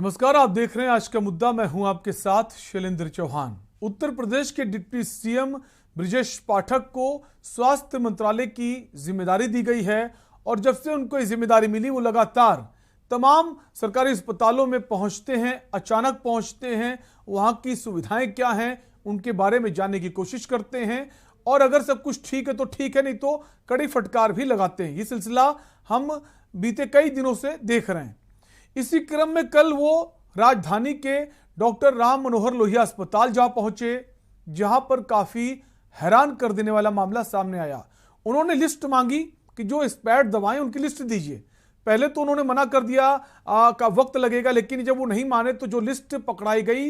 नमस्कार, आप देख रहे हैं आज का मुद्दा। मैं हूं आपके साथ शैलेंद्र चौहान। उत्तर प्रदेश के डिप्टी सीएम ब्रजेश पाठक को स्वास्थ्य मंत्रालय की जिम्मेदारी दी गई है और जब से उनको ये जिम्मेदारी मिली वो लगातार तमाम सरकारी अस्पतालों में पहुंचते हैं, अचानक पहुंचते हैं, वहां की सुविधाएं क्या हैं उनके बारे में जानने की कोशिश करते हैं और अगर सब कुछ ठीक है तो ठीक है, नहीं तो कड़ी फटकार भी लगाते हैं। ये सिलसिला हम बीते कई दिनों से देख रहे हैं। इसी क्रम में कल वो राजधानी के डॉक्टर राम मनोहर लोहिया अस्पताल जा पहुंचे, जहां पर काफी हैरान कर देने वाला मामला सामने आया। उन्होंने लिस्ट मांगी कि जो एक्सपायर्ड दवाएं उनकी लिस्ट दीजिए। पहले तो उन्होंने मना कर दिया का वक्त लगेगा, लेकिन जब वो नहीं माने तो जो लिस्ट पकड़ाई गई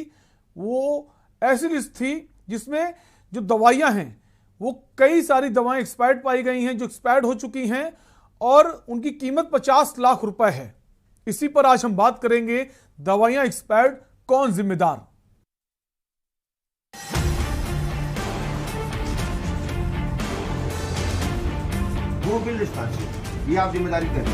वो ऐसी लिस्ट थी जिसमें जो दवाइयां हैं वो कई सारी दवाएं एक्सपायर्ड पाई गई हैं, जो एक्सपायर्ड हो चुकी हैं और उनकी कीमत 50 लाख रुपए है। इसी पर आज हम बात करेंगे। दवाइयां एक्सपायर्ड, कौन जिम्मेदार? वो बिल डिस्पैच, ये आप जिम्मेदारी करें।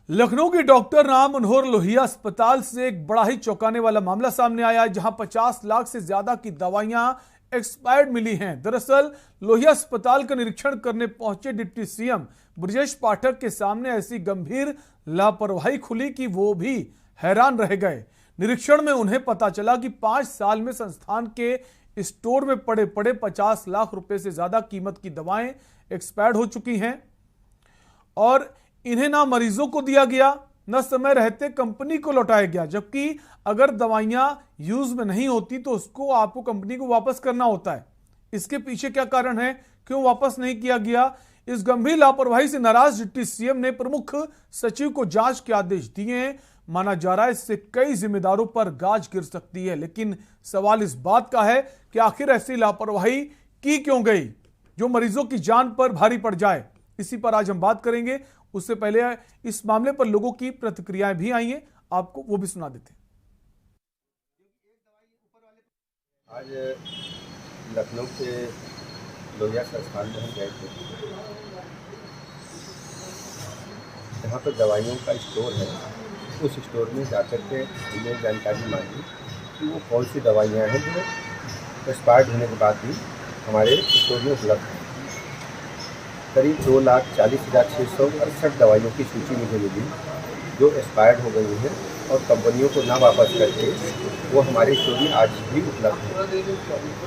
लखनऊ के डॉक्टर राम मनोहर लोहिया अस्पताल से एक बड़ा ही चौंकाने वाला मामला सामने आया, जहां 50 लाख से ज्यादा की दवाइयां एक्सपायर्ड मिली हैं। दरअसल लोहिया अस्पताल का निरीक्षण करने पहुंचे डिप्टी सीएम ब्रजेश पाठक के सामने ऐसी गंभीर लापरवाही खुली कि वो भी हैरान रह गए। निरीक्षण में उन्हें पता चला कि 5 साल में संस्थान के स्टोर में पड़े 50 लाख रुपए से ज्यादा कीमत की दवाएं एक्सपायर्ड हो चुकी हैं और इन्हें ना मरीजों को दिया गया, न समय रहते कंपनी को लौटाया गया। जबकि अगर दवाइयां यूज में नहीं होती तो उसको आपको कंपनी को वापस करना होता है। इसके पीछे क्या कारण है, क्यों वापस नहीं किया गया? इस गंभीर लापरवाही से नाराज डिप्टी सीएम ने प्रमुख सचिव को जांच के आदेश दिए हैं। माना जा रहा है इससे कई जिम्मेदारों पर गाज गिर सकती है, लेकिन सवाल इस बात का है कि आखिर ऐसी लापरवाही की क्यों गई जो मरीजों की जान पर भारी पड़ जाए। इसी पर आज हम बात करेंगे। उससे पहले इस मामले पर लोगों की प्रतिक्रियाएं भी आई हैं, आपको वो भी सुना देते हैं। आज लखनऊ के लोहिया संस्थान में हम गए थे, जहाँ पर दवाइयों का स्टोर है। उस स्टोर में जाकर के हमने जानकारी मांगी कि वो कौन सी दवाइयाँ हैं जो एक्सपायर्ड होने के बाद भी हमारे स्टोर में उपलब्ध हैं। करीब 2,40,668 दवाइयों की सूची मुझे मिली जो एक्सपायर्ड हो गई हैं और कंपनियों को ना वापस करके वो हमारे स्टोर में आज भी उपलब्ध है।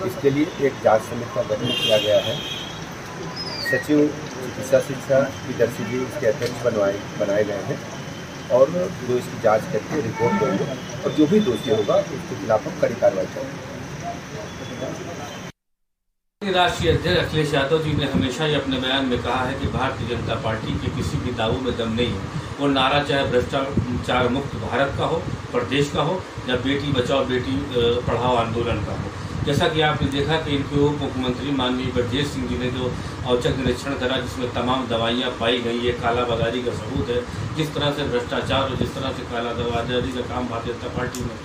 इसके लिए एक जांच समिति का गठन किया गया है। सचिव चिकित्सा शिक्षा की दर्शी भी इसके अध्यक्ष बनाए गए हैं और जो इसकी जांच करके रिपोर्ट देंगे और जो भी दोषी होगा उसके खिलाफ हम कड़ी कार्रवाई करेंगे। राष्ट्रीय अध्यक्ष अखिलेश यादव जी ने हमेशा ही अपने बयान में कहा है कि भारतीय जनता पार्टी के किसी भी दावों में दम नहीं है। वो नारा चाहे भ्रष्टाचार मुक्त भारत का हो, प्रदेश का हो, या बेटी बचाओ बेटी पढ़ाओ आंदोलन का हो। जैसा कि आपने देखा कि इनके उप मुख्यमंत्री माननीय ब्रजेश सिंह जी ने जो औचक निरीक्षण करा, जिसमें तमाम दवाइयाँ पाई गई, ये कालाबाजारी का सबूत है। जिस तरह से भ्रष्टाचार और जिस तरह से कालाबाजारी का काम भारतीय जनता पार्टी में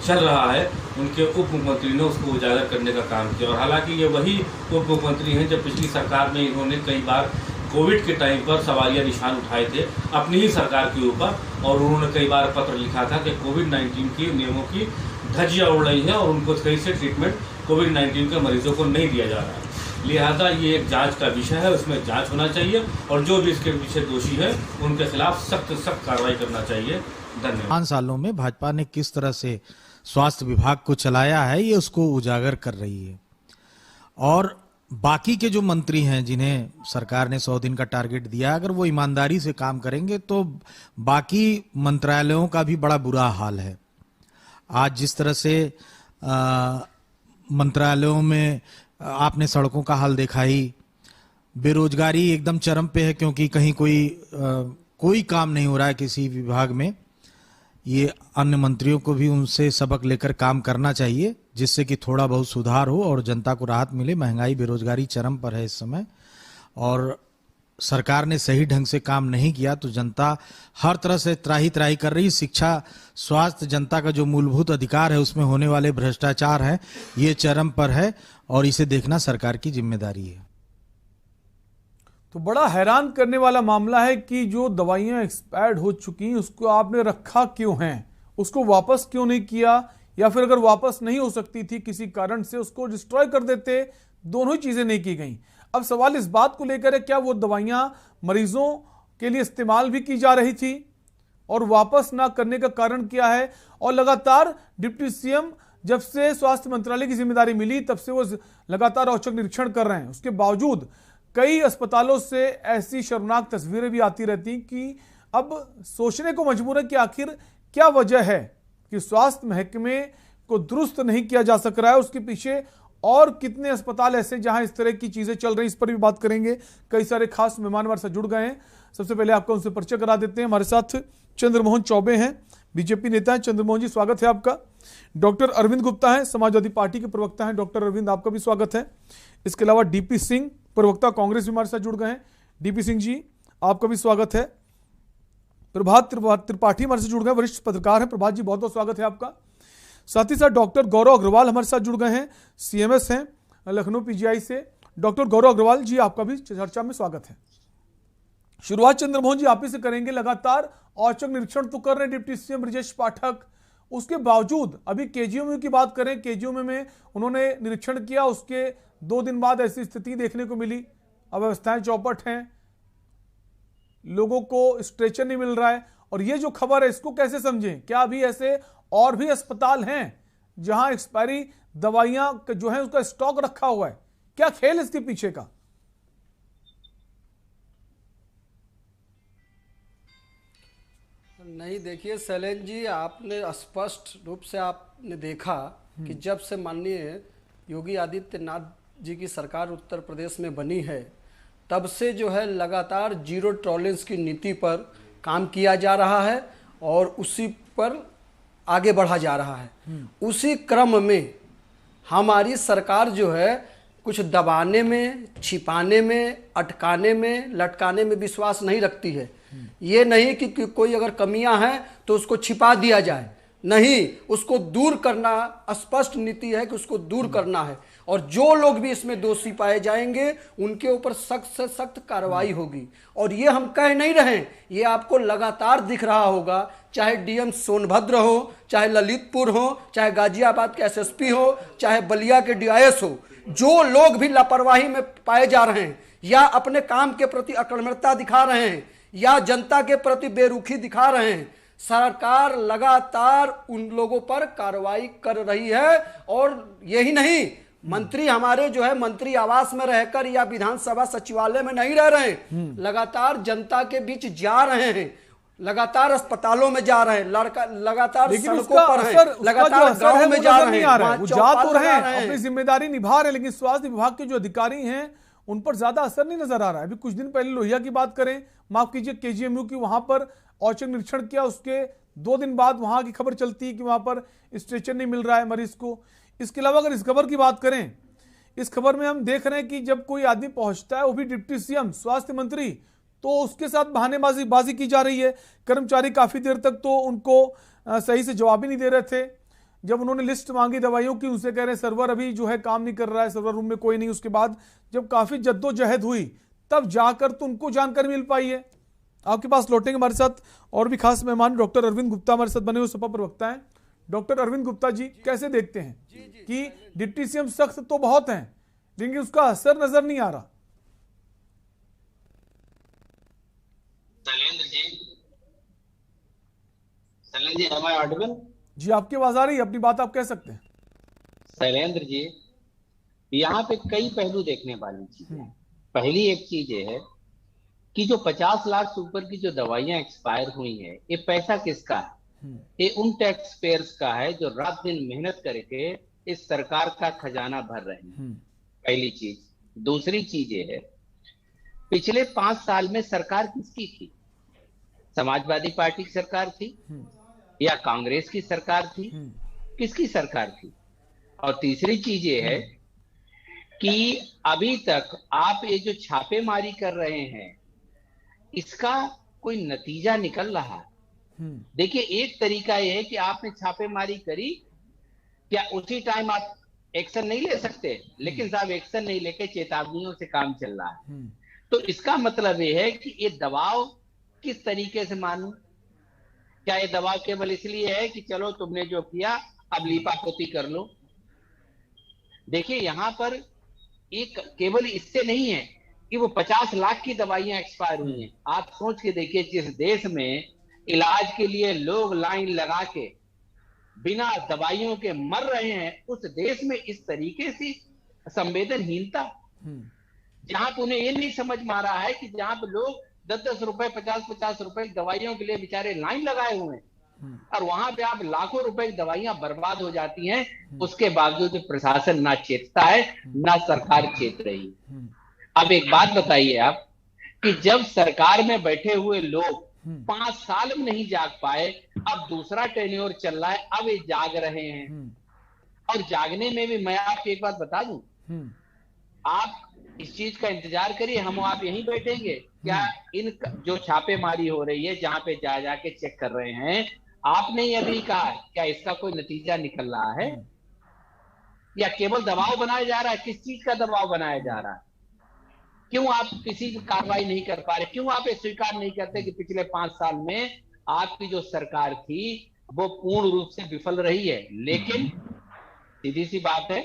चल रहा है, उनके उप मुख्यमंत्री ने उसको उजागर करने का काम किया। और हालांकि ये वही उप मुख्यमंत्री हैं जब पिछली सरकार में इन्होंने कई बार कोविड के टाइम पर सवालिया निशान उठाए थे अपनी ही सरकार के ऊपर, और उन्होंने कई बार पत्र लिखा था कि कोविड-19 के नियमों की धज्जियां उड़ रही हैं और उनको सही से ट्रीटमेंट कोविड-19 के मरीजों को नहीं दिया जा रहा है। लिहाजा ये एक जांच का विषय है, उसमें जांच होना चाहिए और जो भी इसके पीछे दोषी है उनके खिलाफ सख्त कार्रवाई करना चाहिए। धन्यवाद। 5 सालों में भाजपा ने किस तरह से स्वास्थ्य विभाग को चलाया है, ये उसको उजागर कर रही है। और बाकी के जो मंत्री हैं जिन्हें सरकार ने 100 दिन का टारगेट दिया, अगर वो ईमानदारी से काम करेंगे तो बाकी मंत्रालयों का भी बड़ा बुरा हाल है। आज जिस तरह से मंत्रालयों में आपने सड़कों का हाल देखा ही, बेरोजगारी एकदम चरम पे है क्योंकि कहीं कोई काम नहीं हो रहा है किसी विभाग में। ये अन्य मंत्रियों को भी उनसे सबक लेकर काम करना चाहिए, जिससे कि थोड़ा बहुत सुधार हो और जनता को राहत मिले। महंगाई बेरोजगारी चरम पर है इस समय और सरकार ने सही ढंग से काम नहीं किया तो जनता हर तरह से त्राही त्राही कर रही। शिक्षा, स्वास्थ्य, जनता का जो मूलभूत अधिकार है उसमें होने वाले भ्रष्टाचार है, ये चरम पर है और इसे देखना सरकार की जिम्मेदारी है। तो बड़ा हैरान करने वाला मामला है कि जो दवाइयां एक्सपायर्ड हो चुकी उसको आपने रखा क्यों है, उसको वापस क्यों नहीं किया, या फिर अगर वापस नहीं हो सकती थी किसी कारण से उसको डिस्ट्रॉय कर देते। दोनों ही चीजें नहीं की गई। अब सवाल इस बात को लेकर है, क्या वो दवाइयां मरीजों के लिए इस्तेमाल भी की जा रही थी और वापस ना करने का कारण क्या है। और लगातार डिप्टी सीएम जब से स्वास्थ्य मंत्रालय की जिम्मेदारी मिली तब से वो लगातार औचक निरीक्षण कर रहे हैं। उसके बावजूद कई अस्पतालों से ऐसी शर्मनाक तस्वीरें भी आती रहती कि अब सोचने को मजबूर है कि आखिर क्या वजह है कि स्वास्थ्य महकमे को दुरुस्त नहीं किया जा सक रहा है। उसके पीछे और कितने अस्पताल ऐसे जहां इस तरह की चीजें चल रही, इस पर भी बात करेंगे। कई सारे खास मेहमान हमारे साथ जुड़ गए हैं। सबसे पहले आपका उनसे परिचय करा देते हैं। हमारे साथ चंद्रमोहन चौबे हैं, बीजेपी नेता हैं। चंद्रमोहन जी, स्वागत है आपका। डॉक्टर अरविंद गुप्ता हैं, समाजवादी पार्टी के प्रवक्ता हैं। डॉक्टर अरविंद, आपका भी स्वागत है। इसके अलावा डीपी सिंह, प्रवक्ता कांग्रेस, भी हमारे साथ जुड़ गए हैं। डीपी सिंह जी, आपका भी स्वागत है। प्रभात त्रिपाठी हमारे से जुड़ गए, वरिष्ठ पत्रकार हैं। प्रभात जी, बहुत बहुत स्वागत है आपका। साथ ही साथ डॉक्टर गौरव अग्रवाल हमारे साथ जुड़ गए हैं, सीएमएस हैं लखनऊ पीजीआई से। डॉक्टर गौरव अग्रवाल जी, आपका भी चर्चा में स्वागत है। शुरुआत चंद्रमोहन जी आप ही से करेंगे। लगातार औचक निरीक्षण तो कर रहे हैं डिप्टी सीएम ब्रजेश पाठक, उसके बावजूद अभी केजीएमयू की बात करें, केजीएमयू में उन्होंने निरीक्षण किया, उसके 2 दिन बाद ऐसी स्थिति देखने को मिली। अव्यवस्थाएं चौपट हैं, लोगों को स्ट्रेचर नहीं मिल रहा है। और ये जो खबर है इसको कैसे समझें? क्या अभी ऐसे और भी अस्पताल हैं जहां एक्सपायरी दवाइयां जो है उसका स्टॉक रखा हुआ है? क्या खेल इसके पीछे का? नहीं, देखिए शैलेंद्र जी, आपने स्पष्ट रूप से आपने देखा कि जब से माननीय योगी आदित्यनाथ जी की सरकार उत्तर प्रदेश में बनी है तब से जो है लगातार जीरो टॉलरेंस की नीति पर काम किया जा रहा है और उसी पर आगे बढ़ा जा रहा है। उसी क्रम में हमारी सरकार जो है कुछ दबाने में, छिपाने में, अटकाने में, लटकाने में विश्वास नहीं रखती है। ये नहीं कि कोई अगर कमियां हैं तो उसको छिपा दिया जाए, नहीं, उसको दूर करना स्पष्ट नीति है कि उसको दूर करना है। और जो लोग भी इसमें दोषी पाए जाएंगे उनके ऊपर सख्त से सख्त कार्रवाई होगी। और ये हम कह नहीं रहे, ये आपको लगातार दिख रहा होगा, चाहे डीएम सोनभद्र हो, चाहे ललितपुर हो, चाहे गाजियाबाद के एसएसपी हो, चाहे बलिया के डीआईएस हो, जो लोग भी लापरवाही में पाए जा रहे हैं या अपने काम के प्रति अकर्मण्यता दिखा रहे हैं या जनता के प्रति बेरुखी दिखा रहे हैं, सरकार लगातार उन लोगों पर कार्रवाई कर रही है। और यही नहीं, मंत्री हमारे जो है मंत्री आवास में रहकर या विधानसभा सचिवालय में नहीं रह रहे हैं, लगातार जनता के बीच जा रहे हैं, लगातार अस्पतालों में जा रहे हैं, लगातार सड़कों पर हैं, लगातार गांव में जा रहे हैं, वो जा तो रहे हैं, अपनी जिम्मेदारी निभा रहे हैं, लेकिन स्वास्थ्य विभाग के जो अधिकारी हैं उन पर ज्यादा असर नहीं नजर आ रहा है। अभी कुछ दिन पहले लोहिया की बात करें, माफ कीजिए केजीएमयू की, वहां पर औचक निरीक्षण किया, उसके 2 दिन बाद वहां की खबर चलती है कि वहां पर स्ट्रेचर नहीं मिल रहा है मरीज को। इसके अलावा अगर इस खबर की बात करें, इस खबर में हम देख रहे हैं कि जब कोई आदमी पहुंचता है, वो भी डिप्टी सीएम, स्वास्थ्य मंत्री, तो उसके साथ बहानेबाजी की जा रही है। कर्मचारी काफी देर तक तो उनको सही से जवाब ही नहीं दे रहे थे। जब उन्होंने लिस्ट मांगी दवाइयों की, उनसे कह रहे हैं सर्वर अभी जो है काम नहीं कर रहा है, सर्वर रूम में कोई नहीं। उसके बाद जब काफी जद्दोजहद हुई तब जाकर तो उनको जानकारी मिल पाई है। आपके पास लौटेंगे हमारे साथ और भी खास मेहमान। डॉक्टर अरविंद गुप्ता हमारे साथ बने हुए सपा प्रवक्ता हैं। डॉक्टर अरविंद गुप्ता जी, कैसे देखते हैं कि डिप्टी सीएम सख्त तो बहुत हैं लेकिन उसका असर नजर नहीं आ रहा? Shailendra ji, am I audible? जी, आपकी आवाज आ रही है, अपनी बात आप कह सकते हैं। शैलेंद्र जी, यहाँ पे कई पहलू देखने वाली चीज है। पहली एक चीज ये है कि जो 50 लाख से ऊपर की जो दवाइयां एक्सपायर हुई है, ये पैसा किसका है? ये उन टैक्स पेयर्स का है जो रात दिन मेहनत करके इस सरकार का खजाना भर रहे हैं। पहली चीज। दूसरी चीज ये है, पिछले 5 साल में सरकार किसकी थी? समाजवादी पार्टी की सरकार थी या कांग्रेस की सरकार थी? किसकी सरकार थी? और तीसरी चीज ये है कि अभी तक आप ये जो छापेमारी कर रहे हैं, इसका कोई नतीजा निकल रहा है? देखिए, एक तरीका यह है कि आपने छापेमारी करी, क्या उसी टाइम आप एक्शन नहीं ले सकते? लेकिन साहब एक्शन नहीं लेके चेतावनियों से काम चल रहा है। तो इसका मतलब ये है कि ये दबाव किस तरीके से मानूं? क्या ये दबाव केवल इसलिए है कि चलो तुमने जो किया अब लीपापोती कर लो? देखिए यहां पर एक केवल इससे नहीं है कि वो 50 लाख की दवाइयां एक्सपायर हुई हैं। आप सोच के देखिए, जिस देश में इलाज के लिए लोग लाइन लगा के बिना दवाइयों के मर रहे हैं, उस देश में इस तरीके से संवेदनहीनता, जहां पर उन्हें ये नहीं समझ में आ रहा है कि जहां पर लोग 10-10 रुपए 50-50 रुपए दवाइयों के लिए बेचारे लाइन लगाए हुए हैं, और वहां पे आप लाखों रुपए की दवाइयां बर्बाद हो जाती हैं, उसके बावजूद प्रशासन ना चेतता है, ना सरकार चेत रही है। अब एक बात बताइए आप कि जब सरकार में बैठे हुए लोग 5 साल में नहीं जाग पाए, अब दूसरा टेन्योर चल रहा है, अब ये जाग रहे हैं। और जागने में भी मैं आपको एक बात बता दूं, आप इस चीज का इंतजार करिए, हम आप यहीं बैठेंगे क्या? इन जो छापेमारी हो रही है, जहां पे जा जाके चेक कर रहे हैं, आपने ये अभी कहा, क्या इसका कोई नतीजा निकल रहा है या केवल दबाव बनाया जा रहा है? किस चीज का दबाव बनाया जा रहा है? क्यों आप किसी की कार्रवाई नहीं कर पा रहे? क्यों आप ये स्वीकार नहीं करते कि पिछले 5 साल में आपकी जो सरकार थी वो पूर्ण रूप से विफल रही है? लेकिन सीधी सी बात है,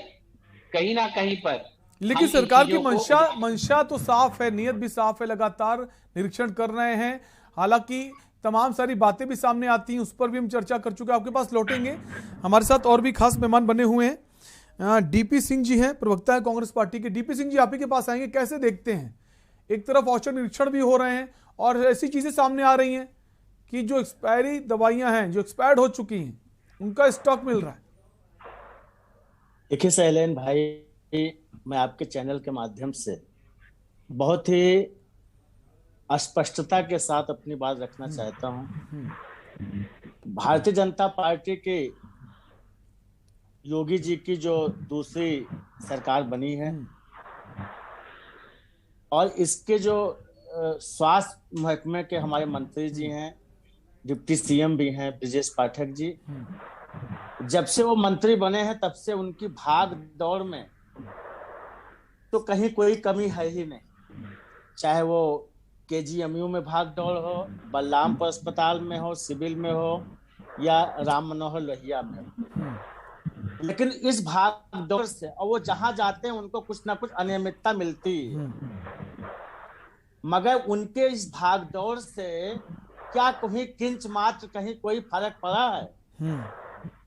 कहीं ना कहीं पर लेकिन सरकार की मंशा तो साफ है, नियत भी साफ है, लगातार निरीक्षण कर रहे हैं। हालांकि तमाम सारी बातें भी सामने आती हैं, उस पर भी हम चर्चा कर चुके हैं। आपके पास लौटेंगे, हमारे साथ और भी खास मेहमान बने हुए हैं। डीपी सिंह जी हैं, प्रवक्ता है कांग्रेस पार्टी के। डीपी सिंह जी, आप ही के पास आएंगे। कैसे देखते हैं, एक तरफ औचक निरीक्षण भी हो रहे हैं और ऐसी चीजें सामने आ रही हैं कि जो एक्सपायरी दवाइयां हैं, जो एक्सपायर्ड हो चुकी हैं, उनका स्टॉक मिल रहा है। देखिए शैलेन भाई, मैं आपके चैनल के माध्यम से बहुत ही स्पष्टता के साथ अपनी बात रखना चाहता हूं। भारतीय जनता पार्टी के योगी जी की जो दूसरी सरकार बनी है और इसके जो स्वास्थ्य महकमे के हमारे मंत्री जी हैं, डिप्टी सीएम भी हैं ब्रजेश पाठक जी, जब से वो मंत्री बने हैं तब से उनकी भाग दौड़ में तो कहीं कोई कमी है ही नहीं। चाहे वो केजीएमयू में भाग दौड़ हो, बलरामपुर अस्पताल में हो, सिविल में हो या राम मनोहर लोहिया में हो, लेकिन इस भाग दौड़ से और वो जहां जाते हैं उनको कुछ ना कुछ अनियमितता मिलती है। मगर उनके इस भाग दौड़ से क्या कहीं किंच मात्र कहीं कोई फर्क पड़ा है?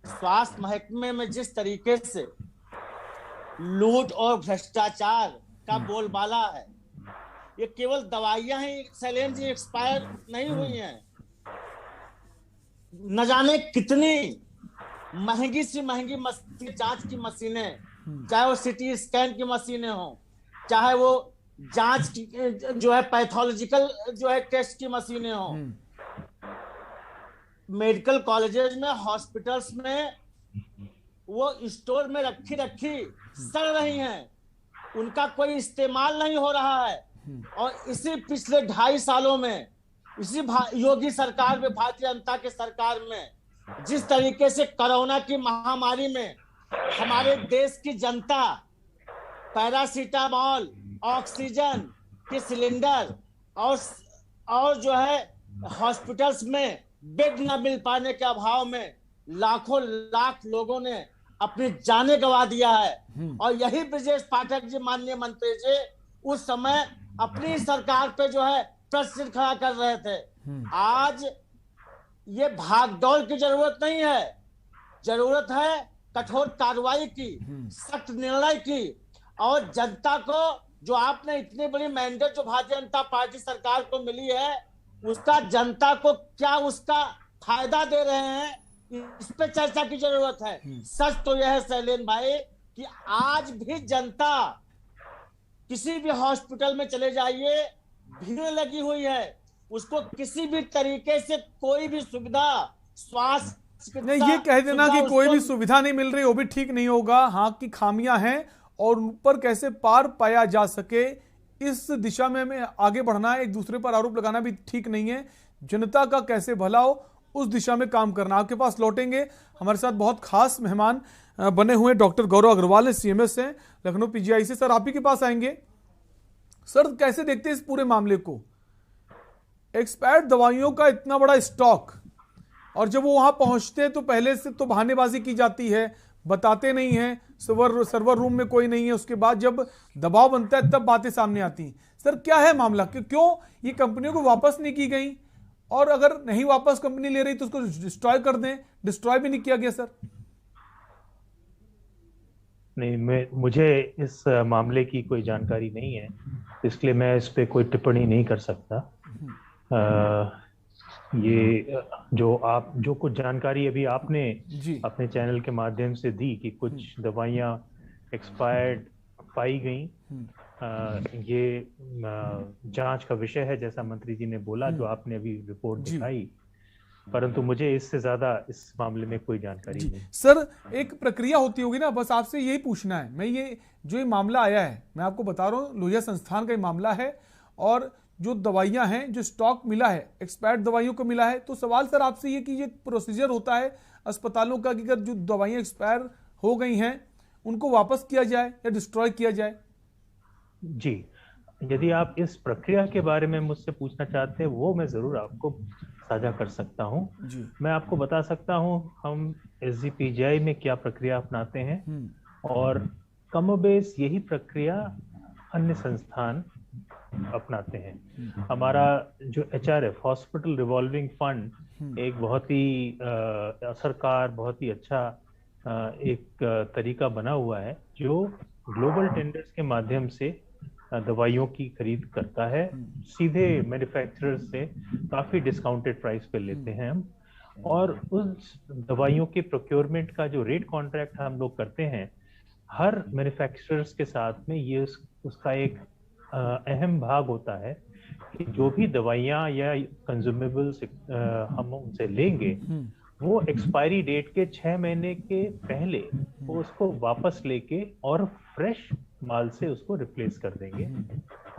स्वास्थ्य महकमे में जिस तरीके से लूट और भ्रष्टाचार का बोलबाला है, ये केवल दवाइयां ही शैलेन जी एक्सपायर नहीं हुई हैं, न जाने कितनी महंगी से महंगी जांच की मशीनें, चाहे वो सिटी स्कैन की मशीनें हो, चाहे वो जांच की जो है पैथोलॉजिकल जो है टेस्ट की मशीनें हो, मेडिकल कॉलेजेस में, हॉस्पिटल्स में वो स्टोर में रखी सड़ रही हैं, उनका कोई इस्तेमाल नहीं हो रहा है। और इसी पिछले 2.5 सालों में इसी योगी सरकार में, भारतीय जनता के सरकार में, जिस तरीके से कोरोना की महामारी में हमारे देश की जनता पैरासीटामोल, ऑक्सीजन के सिलेंडर और जो है हॉस्पिटल्स में बेड न मिल पाने के अभाव में लाखों लाख लोगों ने अपनी जानें गंवा दिया है। और यही ब्रजेश पाठक जी, माननीय मंत्री जी, उस समय अपनी सरकार पे जो है प्रश्न खड़ा कर रहे थे। आज ये भागदौड़ की जरूरत नहीं है, जरूरत है कठोर कार्रवाई की, सख्त निर्णय की। और जनता को जो आपने इतनी बड़ी मैंडेट जो भारतीय जनता पार्टी सरकार को मिली है, उसका जनता को क्या उसका फायदा दे रहे हैं, इस पे चर्चा की जरूरत है। सच तो यह है शैलेन भाई कि आज भी जनता, किसी भी हॉस्पिटल में चले जाइए, भीड़ लगी हुई है, उसको किसी भी तरीके से कोई भी सुविधा स्वास्थ्य नहीं, ये कह देना कि कोई भी सुविधा नहीं मिल रही वो भी ठीक नहीं होगा। हाँ की खामियां हैं और उन पर कैसे पार पाया जा सके, इस दिशा में हमें आगे बढ़ना है। एक दूसरे पर आरोप लगाना भी ठीक नहीं है। जनता का कैसे भला हो, उस दिशा में काम करना। आपके पास लौटेंगे, हमारे साथ बहुत खास मेहमान बने हुए डॉक्टर गौरव अग्रवाल है, सीएमएस हैं लखनऊ पीजीआई से। सर, आप ही के पास आएंगे। सर कैसे देखते हैं इस पूरे मामले को? एक्सपायर्ड दवाइयों का इतना बड़ा स्टॉक, और जब वो वहां पहुंचते हैं तो पहले से तो बहानेबाजी की जाती है, बताते नहीं हैं, सर्वर रूम में कोई नहीं है, उसके बाद जब दबाव बनता है तब बातें सामने आती हैं। सर क्या है मामला कि क्यों ये कंपनियों को वापस नहीं की गई, और अगर नहीं वापस कंपनी ले रही तो उसको डिस्ट्रॉय कर दें? डिस्ट्रॉय भी नहीं किया गया सर। नहीं, मुझे इस मामले की कोई जानकारी नहीं है, इसलिए मैं इस पे कोई टिप्पणी नहीं कर सकता। ये जो कुछ जानकारी अभी आपने अपने चैनल के माध्यम से दी कि कुछ दवाइयाँ एक्सपायर्ड पाई गई, ये जांच का विषय है, जैसा मंत्री जी ने बोला, जो आपने अभी रिपोर्ट दिखाई, परंतु मुझे इससे ज्यादा इस मामले में कोई जानकारी नहीं। सर एक प्रक्रिया होती होगी ना, बस आपसे यही पूछना है। मैं ये मामला आया है, मैं आपको बता रहा हूँ, लोहिया संस्थान का ये मामला है, और जो दवाइयां हैं, जो स्टॉक मिला है एक्सपायर्ड दवाइयों को मिला है, तो सवाल सर आपसे ये कि ये प्रोसीजर होता है अस्पतालों का कि अगर जो दवाइयां एक्सपायर हो गई हैं उनको वापस किया जाए या डिस्ट्रॉय किया जाए? जी, यदि आप इस प्रक्रिया के बारे में मुझसे पूछना चाहते हैं, वो मैं जरूर आपको साझा कर सकता हूँ। मैं आपको बता सकता हूँ हम SGPGI में क्या प्रक्रिया अपनाते हैं, और कमोबेश यही प्रक्रिया अन्य संस्थान अपनाते हैं। हमारा जो HRF हॉस्पिटल रिवॉल्विंग फंड एक बहुत ही असरकार, बहुत ही अच्छा एक तरीका बना हुआ है, जो ग्लोबल टेंडर्स के माध्यम से दवाइयों की खरीद करता है, सीधे मैन्युफैक्चरर्स से काफी डिस्काउंटेड प्राइस पे लेते हैं हम, और उस दवाइयों के प्रोक्योरमेंट का जो रेट कॉन्ट्रैक्ट हम लोग करते हैं हर मैन्युफैक्चरर्स के साथ में, ये उसका एक अहम भाग होता है कि जो भी दवाइयाँ या कंज्यूमेबल्स हम उनसे लेंगे, वो एक्सपायरी डेट के 6 महीने के पहले वो उसको वापस लेके और फ्रेश माल से उसको रिप्लेस कर देंगे।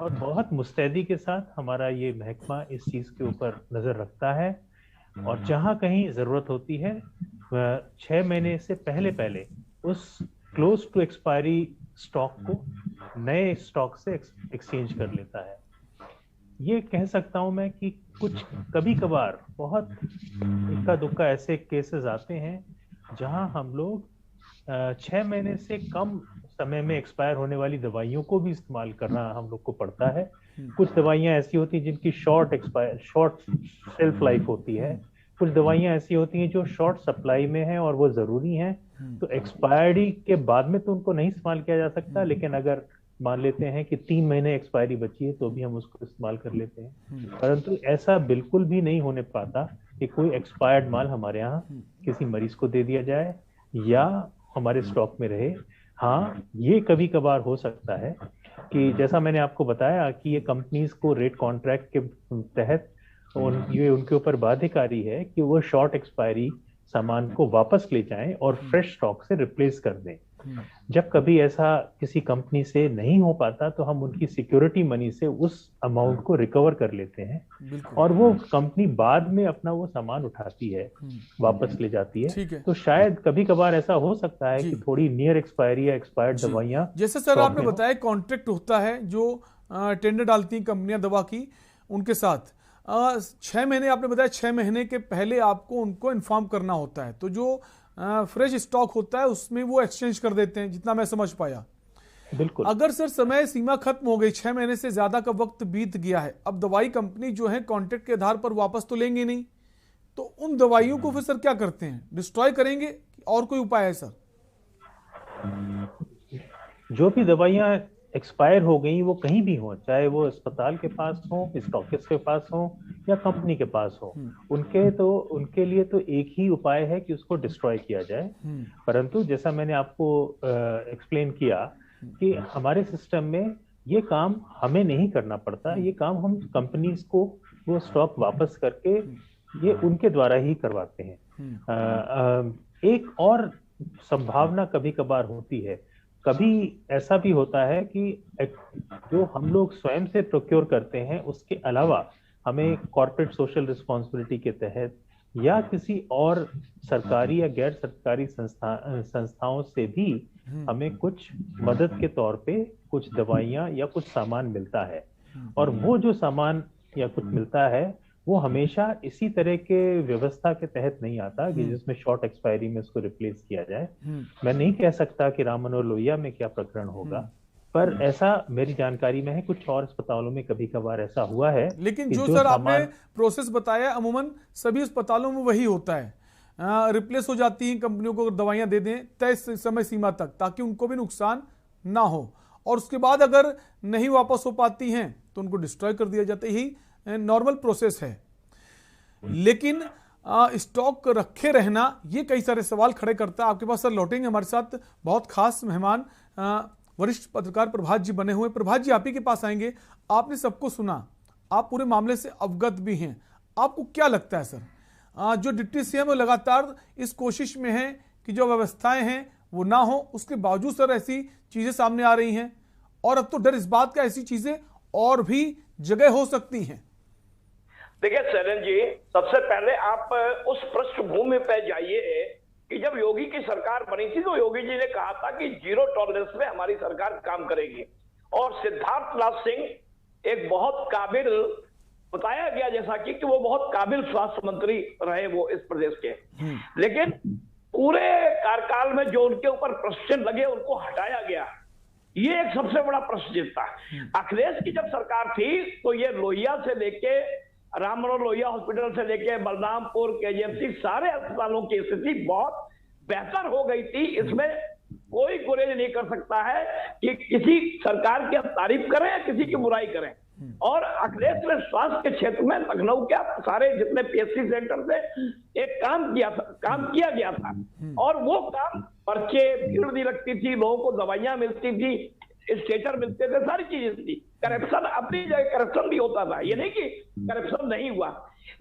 और बहुत मुस्तैदी के साथ हमारा ये महकमा इस चीज़ के ऊपर नज़र रखता है, और जहाँ कहीं ज़रूरत होती है 6 महीने से पहले उस क्लोज टू एक्सपायरी स्टॉक को नए स्टॉक से एक्सचेंज कर लेता है। ये कह सकता हूं मैं कि कुछ कभी कभार बहुत इक्का दुक्का ऐसे केसेस आते हैं जहां हम लोग 6 महीने से कम समय में एक्सपायर होने वाली दवाइयों को भी इस्तेमाल करना हम लोग को पड़ता है। कुछ दवाइयां ऐसी होती हैं जिनकी शॉर्ट शेल्फ लाइफ होती है, कुछ दवाइयां ऐसी होती हैं जो शॉर्ट सप्लाई में हैं और वो जरूरी हैं, तो एक्सपायरी के बाद में तो उनको नहीं इस्तेमाल किया जा सकता, लेकिन अगर मान लेते हैं कि 3 महीने एक्सपायरी बची है तो भी हम उसको इस्तेमाल कर लेते हैं। परंतु ऐसा बिल्कुल भी नहीं होने पाता कि कोई एक्सपायर्ड माल हमारे यहाँ किसी मरीज को दे दिया जाए या हमारे स्टॉक में रहे। हाँ, ये कभी कभार हो सकता है कि जैसा मैंने आपको बताया कि ये कंपनीज को रेट कॉन्ट्रैक्ट के तहत ये उनके ऊपर बाध्यकारी है कि वो शॉर्ट एक्सपायरी सामान को वापस ले जाएं और फ्रेश स्टॉक से रिप्लेस कर दें। जब कभी ऐसा किसी कंपनी से नहीं हो पाता तो हम उनकी सिक्योरिटी मनी से उस अमाउंट को रिकवर कर लेते हैं और वो कंपनी बाद में अपना वो सामान उठाती है, वापस ले जाती है। तो शायद कभी कभार ऐसा हो सकता है कि थोड़ी नियर एक्सपायरी या एक्सपायर्ड दवाइयां, जैसे सर आपने बताया कॉन्ट्रैक्ट होता है जो टेंडर डालती हैं कंपनियां दवा की, उनके साथ 6 महीने आपने बताया, 6 महीने के पहले आपको उनको इन्फॉर्म करना होता है, तो जो फ्रेश स्टॉक होता है उसमें वो एक्सचेंज कर देते हैं, जितना मैं समझ पाया। बिल्कुल। अगर सर समय सीमा खत्म हो गई, 6 महीने से ज्यादा का वक्त बीत गया है, अब दवाई कंपनी जो है कॉन्ट्रैक्ट के आधार पर वापस तो लेंगे नहीं, तो उन दवाइयों को फिर सर क्या करते हैं? डिस्ट्रॉय करेंगे और कोई उपाय है सर? जो भी दवाइयां एक्सपायर हो गई वो कहीं भी हो, चाहे वो अस्पताल के पास हो, स्टॉकिस्ट के पास हो या कंपनी के पास हो, उनके लिए तो एक ही उपाय है कि उसको डिस्ट्रॉय किया जाए। परंतु जैसा मैंने आपको एक्सप्लेन किया कि हमारे सिस्टम में ये काम हमें नहीं करना पड़ता, ये काम हम कंपनीज को वो स्टॉक वापस करके ये उनके द्वारा ही करवाते हैं। एक और संभावना कभी कभार होती है, कभी ऐसा भी होता है कि जो हम लोग स्वयं से प्रोक्योर करते हैं उसके अलावा हमें कॉर्पोरेट सोशल रिस्पॉन्सिबिलिटी के तहत या किसी और सरकारी या गैर सरकारी संस्थाओं से भी हमें कुछ मदद के तौर पे कुछ दवाइयाँ या कुछ सामान मिलता है, और वो जो सामान या कुछ मिलता है वो हमेशा इसी तरह के व्यवस्था के तहत नहीं आता कि जिसमें शॉर्ट एक्सपायरी में उसको रिप्लेस किया जाए। मैं नहीं कह सकता कि राम मनोहर लोहिया में क्या प्रकरण होगा, पर ऐसा मेरी जानकारी में है कुछ और अस्पतालों में कभी कभार ऐसा हुआ है। लेकिन जो सर आपने प्रोसेस बताया अमूमन सभी अस्पतालों में वही होता है, रिप्लेस हो जाती हैं कंपनियों को दवाइयां दे दें तय समय सीमा तक ताकि उनको भी नुकसान ना हो, और उसके बाद अगर नहीं वापस हो पाती हैं तो उनको डिस्ट्रॉय कर दिया जाता है। यही नॉर्मल प्रोसेस है। लेकिन स्टॉक रखे रहना ये कई सारे सवाल खड़े करता है। आपके पास सर लौटेंगे, हमारे साथ बहुत खास मेहमान वरिष्ठ पत्रकार प्रभात जी बने हुए। प्रभात जी, आप ही के पास आएंगे। आपने सबको सुना, आप पूरे मामले से अवगत भी हैं, आपको क्या लगता है सर, जो डिप्टी सीएम वो लगातार इस कोशिश में है कि जो व्यवस्थाएं हैं वो ना हो, उसके बावजूद सर ऐसी चीजें सामने आ रही हैं, और अब तो डर इस बात का ऐसी चीजें और भी जगह हो सकती हैं। देखिए शरण जी, सबसे पहले आप उस पृष्ठभूमि पे जाइए कि जब योगी की सरकार बनी थी तो योगी जी ने कहा था कि जीरो टॉलरेंस में हमारी सरकार काम करेगी, और सिद्धार्थनाथ सिंह एक बहुत काबिल, बताया गया जैसा कि वो बहुत काबिल स्वास्थ्य मंत्री रहे वो इस प्रदेश के, लेकिन पूरे कार्यकाल में जो उनके ऊपर प्रश्न लगे उनको हटाया गया। ये एक सबसे बड़ा प्रश्न था। अखिलेश की जब सरकार थी तो ये लोहिया से लेके राम मनोहर लोहिया हॉस्पिटल से लेके बलरामपुर, केजीएमसी सारे अस्पतालों की स्थिति बहुत बेहतर हो गई थी। इसमें कोई गुरेज नहीं कर सकता है कि किसी सरकार की तारीफ करें या किसी की बुराई करें। और अखिलेश ने स्वास्थ्य के क्षेत्र में लखनऊ के सारे जितने पीएचसी सेंटर से एक काम किया गया था, और वो काम पर्चे, भीड़ नहीं लगती थी, लोगों को दवाइयां मिलती थी, स्ट्रेचर मिलते थे, सारी चीजें थी। करप्शन अपनी जगह करप्शन भी होता था, ये नहीं कि करप्शन नहीं हुआ।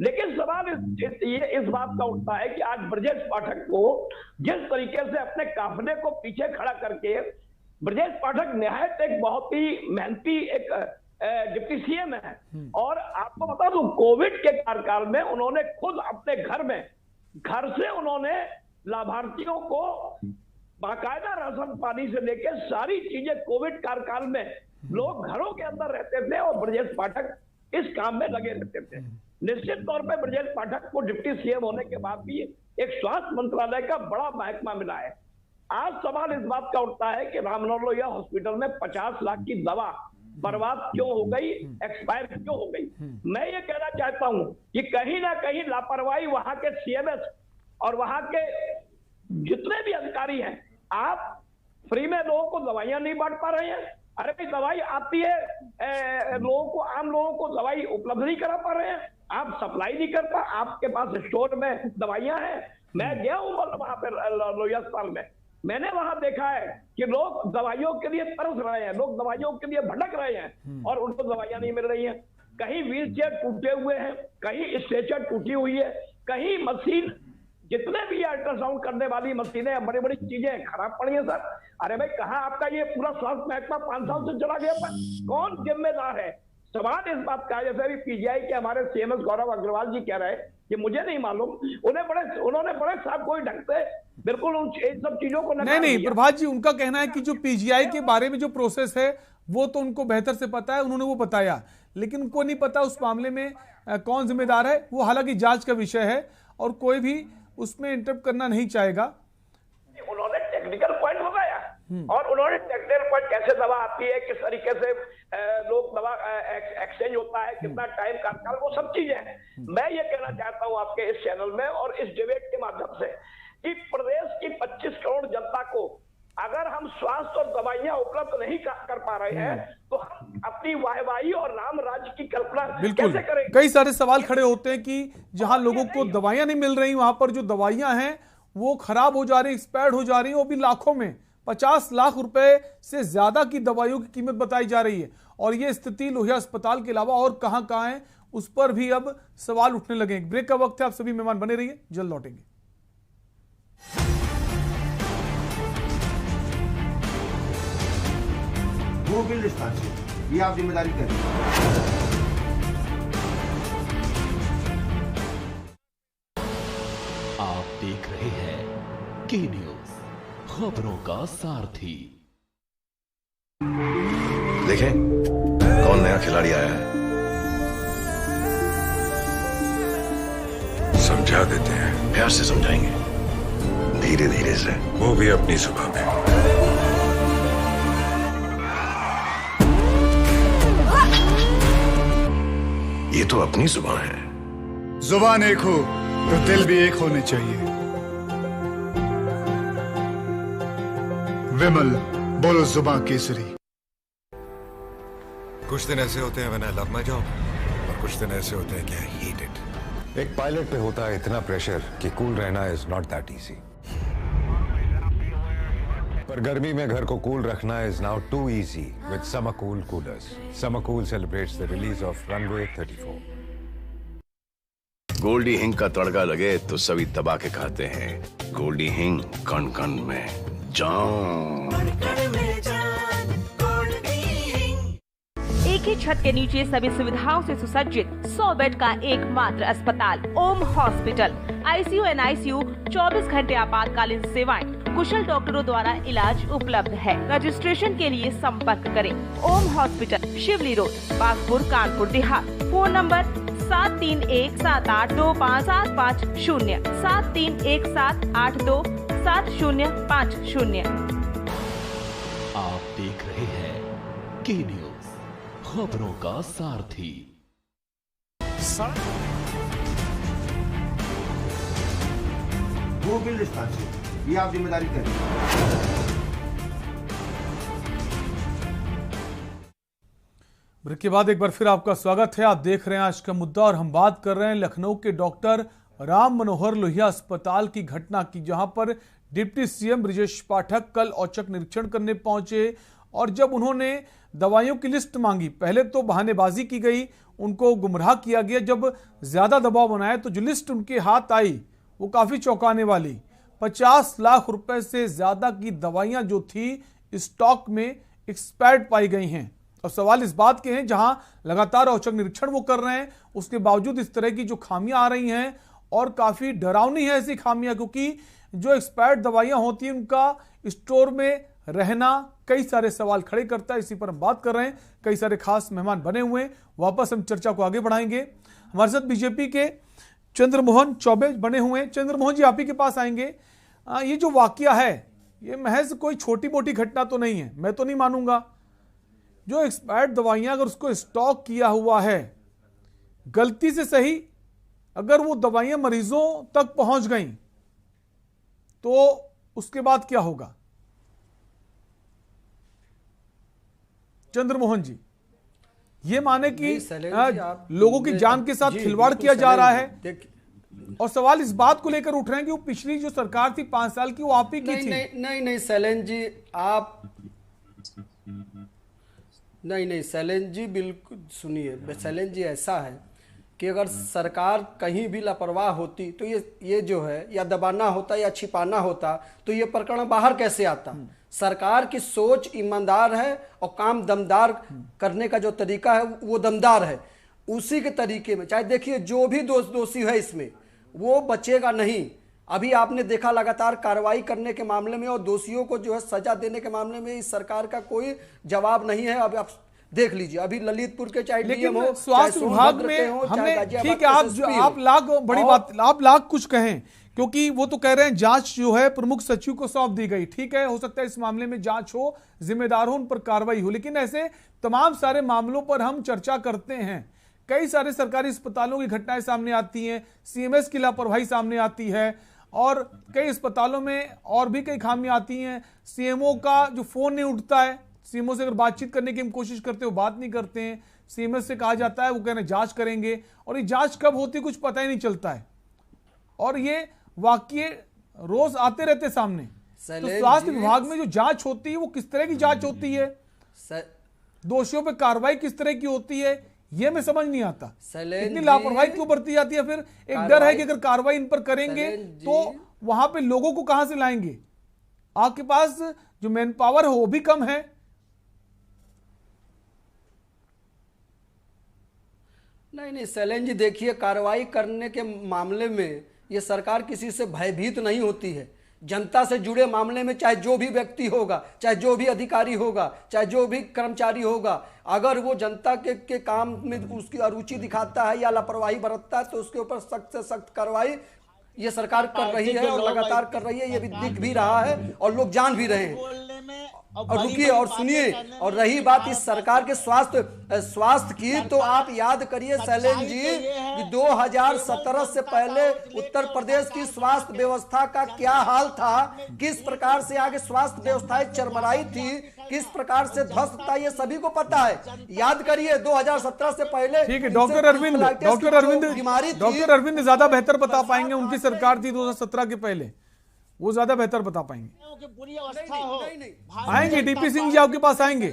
लेकिन सवाल इस बात का उठता है कि आज ब्रजेश पाठक को जिस तरीके से अपने काफले को पीछे खड़ा करके, ब्रजेश पाठक निहायत एक बहुत ही मेहनती एक डिप्टी सीएम है, और आपको बता दूं कोविड के कार्यकाल में उन्होंने खुद अपने घर से उन्होंने लाभार्थियों को बाकायदा राशन पानी से लेकर सारी चीजें, कोविड कार्यकाल में लोग घरों के अंदर रहते थे और ब्रजेश पाठक इस काम में लगे रहते थे। निश्चित तौर पर ब्रजेश पाठक को डिप्टी सीएम होने के बाद भी एक स्वास्थ्य मंत्रालय का बड़ा महकमा मिला है। आज सवाल इस बात का उठता है कि राम मनोहर लोहिया हॉस्पिटल में 50 लाख की दवा बर्बाद क्यों हो गई, एक्सपायर क्यों हो गई। मैं ये कहना चाहता हूं कि कहीं ना कहीं लापरवाही वहां के सीएमएस और वहां के जितने भी अधिकारी हैं, आप फ्री में लोगों को दवाइयां नहीं बांट पा रहे हैं। अरे भाई दवाई आती है, लोगों को, आम लोगों को दवाई उपलब्ध नहीं करा पा रहे हैं, आप सप्लाई नहीं कर पा, आपके पास स्टोर में दवाइयां हैं। मैं गया हूं वहां पर लोहिया अस्पताल में, मैंने वहां देखा है कि लोग दवाइयों के लिए तरस रहे हैं, लोग दवाइयों के लिए भटक रहे हैं और उनको दवाइयां नहीं मिल रही हैं। कहीं व्हील चेयर टूटे हुए हैं, कहीं स्ट्रेचर टूटी हुई है, कहीं मशीन, जितने भी अल्ट्रासाउंड करने वाली मशीनें, बड़ी बड़ी चीजें खराब पड़ी हैं सर। अरे भाई कहाँ आपका ये पूरा स्वास्थ्य महकमा 5 साल से चला गया था, कौन जिम्मेदार है। सवाल इस बात का, जैसे अभी पीजीआई के हमारे सीएमएस गौरव अग्रवाल जी कह रहे हैं कि मुझे नहीं मालूम, उन्होंने बड़े साहब कोई ढंग से बिल्कुल उन सब चीजों को नहीं प्रभात जी, उनका कहना है कि जो पीजीआई के बारे में जो प्रोसेस है वो तो उनको बेहतर से पता है, उन्होंने वो बताया, लेकिन उनको नहीं पता उस मामले में कौन जिम्मेदार है। वो हालांकि जांच का विषय है और कोई भी उसमें इंटरप्ट करना नहीं चाहेगा। उन्होंने टेक्निकल पॉइंट बताया, और उन्होंने टेक्निकल पॉइंट कैसे दवा आती है, किस तरीके से लोग दवा एक्सचेंज होता है, कितना टाइम कार्यकाल, वो सब चीजें हैं। मैं ये कहना चाहता हूं आपके इस चैनल में और इस डिबेट के माध्यम से कि प्रदेश की 25 करोड़ जनता को अगर हम स्वास्थ्य और दवाइयां उपलब्ध नहीं कर पा रहे हैं तो हम अपनी वाहवाही और राम राज्य की कल्पना कैसे करेंगे। कई सारे सवाल खड़े होते हैं कि जहां लोगों को दवाइयां नहीं मिल रही, वहां पर जो दवाइयां हैं वो खराब हो जा रही, एक्सपायर्ड हो जा रही है, वो भी लाखों में, 50 लाख रुपए से ज्यादा की दवाइयों की कीमत बताई जा रही है। और ये स्थिति लोहिया अस्पताल के अलावा और कहां कहां है, उस पर भी अब सवाल उठने लगे। ब्रेक का वक्त है, आप सभी मेहमान बने रहिए, जल्द लौटेंगे। वो बिल डिस्पेंसरी, ये आप जिम्मेदारी करें। आप देख रहे हैं के न्यूज, खबरों का सारथी। देखें कौन नया खिलाड़ी आया है। समझा देते हैं। प्यार से समझाएंगे, धीरे धीरे से। वो भी अपनी सुबह में। ये तो अपनी जुबान है। जुबान एक हो तो दिल भी एक होने चाहिए। विमल बोलो जुबान केसरी। कुछ दिन ऐसे होते हैं when I love my job, और कुछ दिन ऐसे होते हैं कि I hate it। एक पायलट पे होता है इतना प्रेशर कि कूल रहना इज नॉट दैट इजी। पर गर्मी में घर को कूल रखना is now too easy with summer cool coolers. Summer cool celebrates the release of Runway 34। Goldiee हिंग का तड़का लगे तो सभी दबा के खाते हैं। गोल्डी हिंग कण कण में जान। एक ही छत के नीचे सभी सुविधाओं से सुसज्जित 100 बेड का एकमात्र अस्पताल ओम हॉस्पिटल। आईसीयू एनआईसीयू 24 घंटे आपातकालीन सेवाएं, कुशल डॉक्टरों द्वारा इलाज उपलब्ध है। रजिस्ट्रेशन के लिए संपर्क करें ओम हॉस्पिटल, शिवली road, Bagpur, Kanpur Dehat. Phone number 7317825750 7317827050। आप देख रहे हैं के न्यूज, खबरों का सारथी। वो बिल स्थान से ये आप जिम्मेदारी करें। ब्रेक के बाद एक बार फिर आपका स्वागत है। आप देख रहे हैं आज का मुद्दा और हम बात कर रहे हैं लखनऊ के डॉक्टर राम मनोहर लोहिया अस्पताल की घटना की, जहां पर डिप्टी सीएम ब्रजेश पाठक कल औचक निरीक्षण करने पहुंचे और जब उन्होंने दवाइयों की लिस्ट मांगी, पहले तो बहानेबाजी की गई, उनको गुमराह किया गया। जब ज्यादा दबाव बनाया तो जो लिस्ट उनके हाथ आई वो काफी चौंकाने वाली। 50 लाख रुपए से ज्यादा की दवाइयां जो थी स्टॉक में एक्सपायर्ड पाई गई हैं। अब सवाल इस बात के हैं, जहां लगातार औचक निरीक्षण वो कर रहे हैं, उसके बावजूद इस तरह की जो खामियां आ रही हैं और काफी डरावनी है ऐसी खामियां, क्योंकि जो एक्सपायर्ड दवाइयां होती हैं उनका स्टोर में रहना कई सारे सवाल खड़े करता है। इसी पर हम बात कर रहे हैं। कई सारे खास मेहमान बने हुए हैं। वापस हम चर्चा को आगे बढ़ाएंगे। हमारे साथ बीजेपी के चंद्रमोहन चौबे बने हुए हैं। चंद्रमोहन जी, आप ही के पास आएंगे। ये जो वाकया है ये महज कोई छोटी मोटी घटना तो नहीं है, मैं तो नहीं मानूंगा। जो एक्सपायर्ड दवाइयां अगर उसको स्टॉक किया हुआ है, गलती से सही अगर वो दवाइयां मरीजों तक पहुंच गई तो उसके बाद क्या होगा? चंद्रमोहन जी, ये माने कि लोगों की जान के साथ खिलवाड़ किया जा रहा है और सवाल इस बात को लेकर उठ रहे हैं कि वो पिछली जो सरकार थी 5 साल की, वो आप ही की थी। नहीं शैलेंद्र जी, आप नहीं शैलेंद्र जी, बिल्कुल सुनिए शैलेंद्र जी, ऐसा है कि अगर सरकार कहीं भी लापरवाह होती तो ये जो है या दबाना होता या छिपाना होता तो ये प्रकरण बाहर कैसे आता। सरकार की सोच ईमानदार है और काम दमदार करने का जो तरीका है वो दमदार है। उसी के तरीके में चाहे देखिए जो भी दोषी है इसमें वो बचेगा नहीं। अभी आपने देखा लगातार कार्रवाई करने के मामले में और दोषियों को जो है सजा देने के मामले में इस सरकार का कोई जवाब नहीं है। अब आप देख लीजिए, अभी ललितपुर के चाहे डीएम हो, स्वास्थ्य विभाग में हमने, ठीक है, आप लाख बड़ी बात, आप लाख कुछ कहें, क्योंकि वो तो कह रहे हैं जांच जो है प्रमुख सचिव को सौंप दी गई। ठीक है, हो सकता है इस मामले में जांच हो, जिम्मेदार हो, उन पर कार्रवाई हो, लेकिन ऐसे तमाम सारे मामलों पर हम चर्चा करते हैं। कई सारे सरकारी अस्पतालों की घटनाएं सामने आती हैं, सीएमएस की लापरवाही सामने आती है और कई अस्पतालों में और भी कई खामियां आती हैं। सीएमओ का जो फोन नहीं उठता है, सीएमओ से अगर बातचीत करने की हम कोशिश करते हो, बात नहीं करते हैं। सीएमएस से कहा जाता है, वो कहना जांच करेंगे और ये जांच कब होती कुछ पता ही नहीं चलता है और ये वाकये रोज आते रहते सामने। तो स्वास्थ्य विभाग में जो जांच होती है वो किस तरह की जांच होती है, दोषियों पे कार्रवाई किस तरह की होती है, ये मैं समझ नहीं आता। इतनी लापरवाही क्यों बरती जाती है? फिर एक डर है कि अगर कार्रवाई इन पर करेंगे तो वहां पे लोगों को कहां से लाएंगे? आपके पास जो मैन पावर है वो भी कम है। नहीं शैलेंद्र जी, देखिए कार्रवाई करने के मामले में ये सरकार किसी से भयभीत नहीं होती है। जनता से जुड़े मामले में चाहे जो भी व्यक्ति होगा, चाहे जो भी अधिकारी होगा, चाहे जो भी कर्मचारी होगा, अगर वो जनता के काम में उसकी अरुचि दिखाता है या लापरवाही बरतता है तो उसके ऊपर सख्त से सख्त कार्रवाई ये सरकार कर रही है और लगातार कर रही है। ये भी दिख भी रहा है और लोग जान भी रहे हैं। और रुकिए और सुनिए, और रही बात इस सरकार के स्वास्थ्य की, तो आप याद करिए शैलेंद्र जी कि 2017 से पहले उत्तर प्रदेश की स्वास्थ्य व्यवस्था का क्या हाल था, किस प्रकार से आगे स्वास्थ्य व्यवस्थाएं चरमराई थी, किस प्रकार से ध्वस्त था, ये सभी को पता है। याद करिए 2017 से पहले। ठीक है, डॉक्टर अरविंद ज्यादा बेहतर बता पाएंगे, उनकी सरकार थी 2017 के पहले, वो ज्यादा बेहतर बता पाएंगे। बुरी अवस्था हो, आएंगे डीपी सिंह जी आपके पास आएंगे,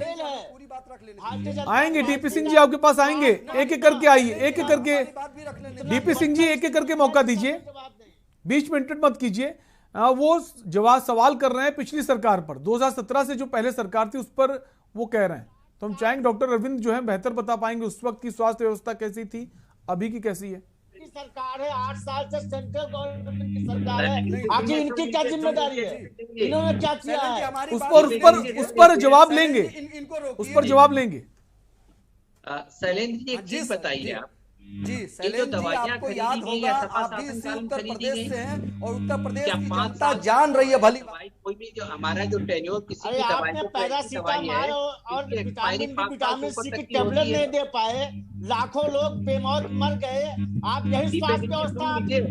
डीपी सिंह जी आपके पास आएंगे, एक एक करके आइए, एक एक करके डीपी सिंह जी एक एक करके मौका दीजिए, बीच में इंटरप्ट मत कीजिए। वो जवाब सवाल कर रहे हैं पिछली सरकार पर, 2017 से जो पहले सरकार थी उस पर वो कह रहे हैं। तो हम चाहेंगे डॉक्टर अरविंद जो है बेहतर बता पाएंगे उस वक्त की स्वास्थ्य व्यवस्था कैसी थी, अभी की कैसी है। सरकार है, 8 साल से सेंट्रल गवर्नमेंट की सरकार है, आखिर इनकी क्या जिम्मेदारी है, इन्होंने क्या किया है, उस पर जवाब लेंगे, उस पर जवाब लेंगे। शैलेंद्र जी एक चीज बताइए आप जी, शैलेंद्र जी आपको याद होगा आप भी इसी उत्तर प्रदेश से हैं और उत्तर प्रदेश की जनता जान रही है भली। कोई भी जो हमारा जो टेन्योर किसी भी दवाई को पैरासीटामोल और विटामिन सी की टेबलेट नहीं दे पाए, लाखों लोग बेमौत मर गए, आप यही स्वास्थ्य व्यवस्था आपके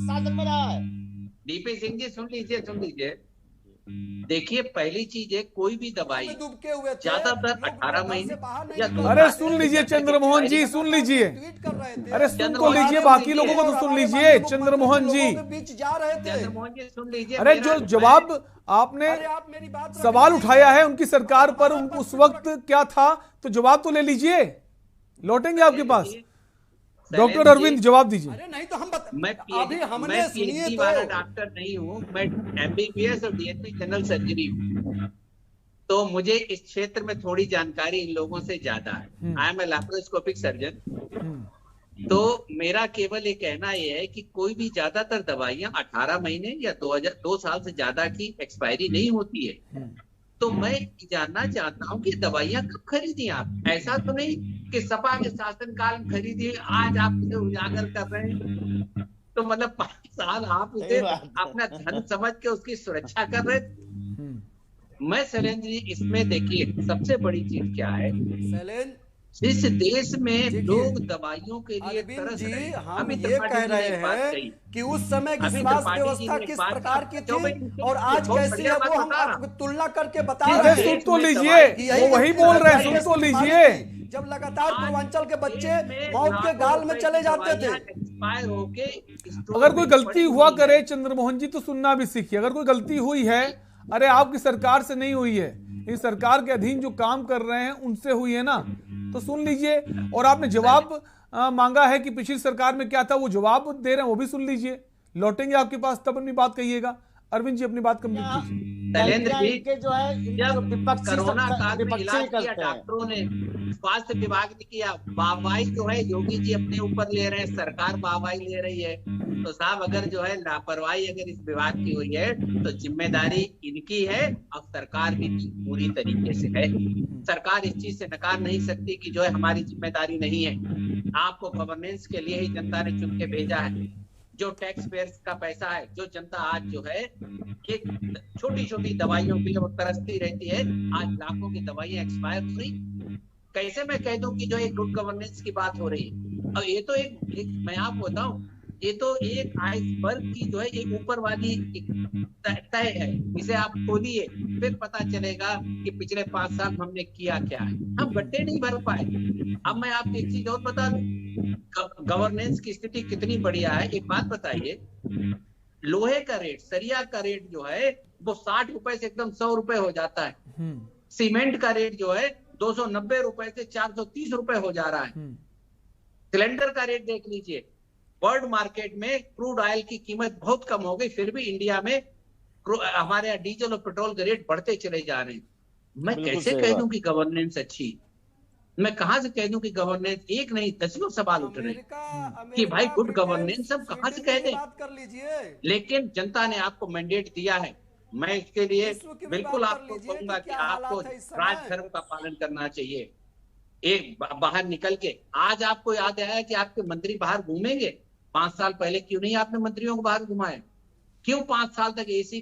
साधन में रहा है। डीपी सिंह जी सुन लीजिए, देखिए पहली चीज है कोई भी दवाई ज्यादातर 18 महीने या अरे सुन लीजिए चंद्रमोहन जी, सुन लीजिए, अरे सुन तो लीजिए, बाकी लोगों को तो सुन लीजिए। चंद्रमोहन जी सुन लीजिए, अरे जो जवाब आपने सवाल उठाया है उनकी सरकार पर, उस वक्त क्या था, तो जवाब तो ले लीजिए, लौटेंगे आपके पास। डॉक्टर अरविंद जवाब दीजिए। अरे नहीं तो हम मैं PhD वाला डॉक्टर नहीं हूँ, मैं MBBS और DNP जनरल सर्जरी हूँ, तो मुझे इस क्षेत्र में थोड़ी जानकारी इन लोगों से ज्यादा है। I am a laparoscopic surgeon. तो मेरा केवल ये कहना ये है कि कोई भी ज्यादातर दवाइयां 18 महीने या 2 साल से ज्यादा की एक्सपायरी नहीं होती है। तो मैं जानना चाहता हूँ कि दवाइयां कब खरीदी आप, ऐसा तो नहीं कि सपा के शासनकाल में खरीदी, आज आप उसे उजागर कर रहे हैं। तो मतलब 5 साल आप उसे अपना धन समझ के उसकी सुरक्षा कर रहे थे। मैं शैलेंद्र जी इसमें देखिए सबसे बड़ी चीज क्या है, इस देश में लोग दवाइयों के लिए तरस रहे हैं। हम ये कह रहे हैं कि उस समय की स्वास्थ्य व्यवस्था किस प्रकार की थी और आज कैसी है, वो हम तुलना करके बता रहे हैं। सुन तो लीजिए, वो वही बोल रहे हैं, सुन तो लीजिए। जब लगातार पूर्वांचल के बच्चे मौत के गाल में चले जाते थे। अगर कोई गलती हुआ करे चंद्रमोहन जी तो सुनना भी सीखिए। अगर कोई गलती हुई है, अरे आपकी सरकार से नहीं हुई है, इस सरकार के अधीन जो काम कर रहे हैं उनसे हुई है ना, तो सुन लीजिए। और आपने जवाब मांगा है कि पिछली सरकार में क्या था, वो जवाब दे रहे हैं, वो भी सुन लीजिए। लौटेंगे आपके पास, तब अपनी बात कहिएगा। अरविंद जी अपनी बात कंप्लीट कीजिए। शैलेंद्र जी जो है, जब कोरोना काल में इलाज किया डॉक्टरों ने, स्वास्थ्य विभाग ने किया, वाहवाही जो है योगी जी अपने ऊपर ले रहे हैं, सरकार वाहवाही ले रही है। तो साहब अगर जो है लापरवाही अगर इस विभाग की हुई है तो जिम्मेदारी इनकी है और सरकार भी पूरी तरीके से है। सरकार इस चीज से नकार नहीं सकती कि जो है हमारी जिम्मेदारी नहीं है। आपको गवर्नेंस के लिए ही जनता ने चुन के भेजा है। जो टैक्स पेयर्स का पैसा है, जो जनता आज जो है एक छोटी छोटी दवाइयों के लिए वो तरसती रहती है, आज लाखों की दवाइयां एक्सपायर हो रही। कैसे मैं कह दूं कि जो एक गुड गवर्नेंस की बात हो रही है। और ये तो एक मैं आपको बताऊं, ये तो एक आइसबर्ग की जो है एक ऊपर वाली तय है। इसे आप खोलिए फिर पता चलेगा कि पिछले 5 साल हमने किया क्या है। हम गड्ढे नहीं भर पाए। अब मैं आपको एक चीज और बता दूं, गवर्नेंस की स्थिति कितनी बढ़िया है। एक बात बताइए, लोहे का रेट, सरिया का रेट जो है वो 60 रुपए से एकदम 100 रुपए हो जाता है। सीमेंट का रेट जो है 290 रुपए से 430 रुपए हो जा रहा है। सिलेंडर का रेट देख लीजिए, वर्ल्ड मार्केट में क्रूड ऑयल की कीमत बहुत कम हो गई, फिर भी इंडिया में हमारे यहाँ डीजल और पेट्रोल के रेट बढ़ते चले जा रहे हैं। मैं कैसे कह दूं कि गवर्नेंस अच्छी। मैं कहां से कह दूं कि गवर्नेंस, एक नहीं दसियों सवाल उठ रहे हैं कि भाई गुड गवर्नेंस सब कहां से कह दें। लेकिन जनता ने आपको मैंडेट दिया है, मैं इसके लिए बिल्कुल आपको कहूंगा कि आपको राजधर्म का पालन करना चाहिए। एक बाहर निकल के आज आपको याद आया कि आपके मंत्री बाहर घूमेंगे, 5 साल पहले क्यों नहीं आपने मंत्रियों को बाहर घुमाया? क्यों 5 साल तक एसी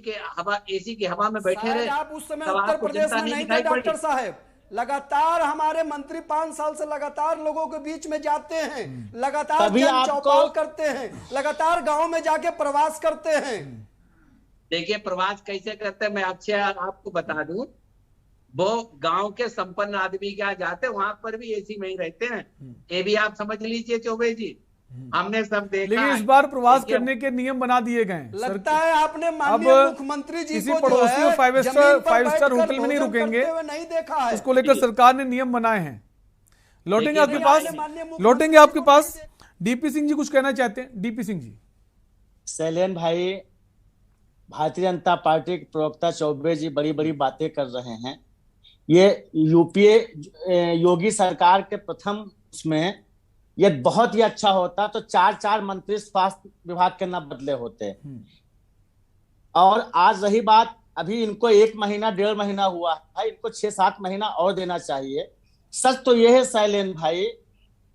की हवा में बैठे रहे? आप उस समय उत्तर प्रदेश में नहीं थे डॉक्टर साहब। लगातार हमारे मंत्री 5 साल से लगातार लोगों के बीच में जाते हैं, लगातार जन चौपाल करते हैं, लगातार गांव में जाके प्रवास करते हैं। देखिए प्रवास कैसे करते हैं, मैं आपको बता दूं, वो गांव के संपन्न आदमी क्या जाते हैं, वहां पर भी एसी में ही रहते हैं। ये भी आप समझ लीजिए चौबे जी, हमने सब देखा। लेकिन इस बार प्रवास करने के नियम बना दिए गए। लगता है आपने माननीय मुख्यमंत्री जी को पड़ोसी और 5 स्टार होटल में नहीं रुकेंगे, नहीं देखा है। उसको लेकर सरकार ने नियम बनाए हैं। लौटेंगे आपके पास डीपी सिंह जी कुछ कहना चाहते हैं। डीपी सिंह जी। शैलेन भाई, भारतीय जनता पार्टी के प्रवक्ता चौबे जी बड़ी बड़ी बातें कर रहे हैं। ये यूपीए योगी सरकार के प्रथम उसमें ये बहुत ही अच्छा होता तो 4 मंत्री स्वास्थ्य विभाग के न बदले होते। और आज रही बात, अभी इनको 1 महीना 1.5 महीना हुआ है, इनको 6-7 महीना और देना चाहिए। सच तो यह है शैलेन भाई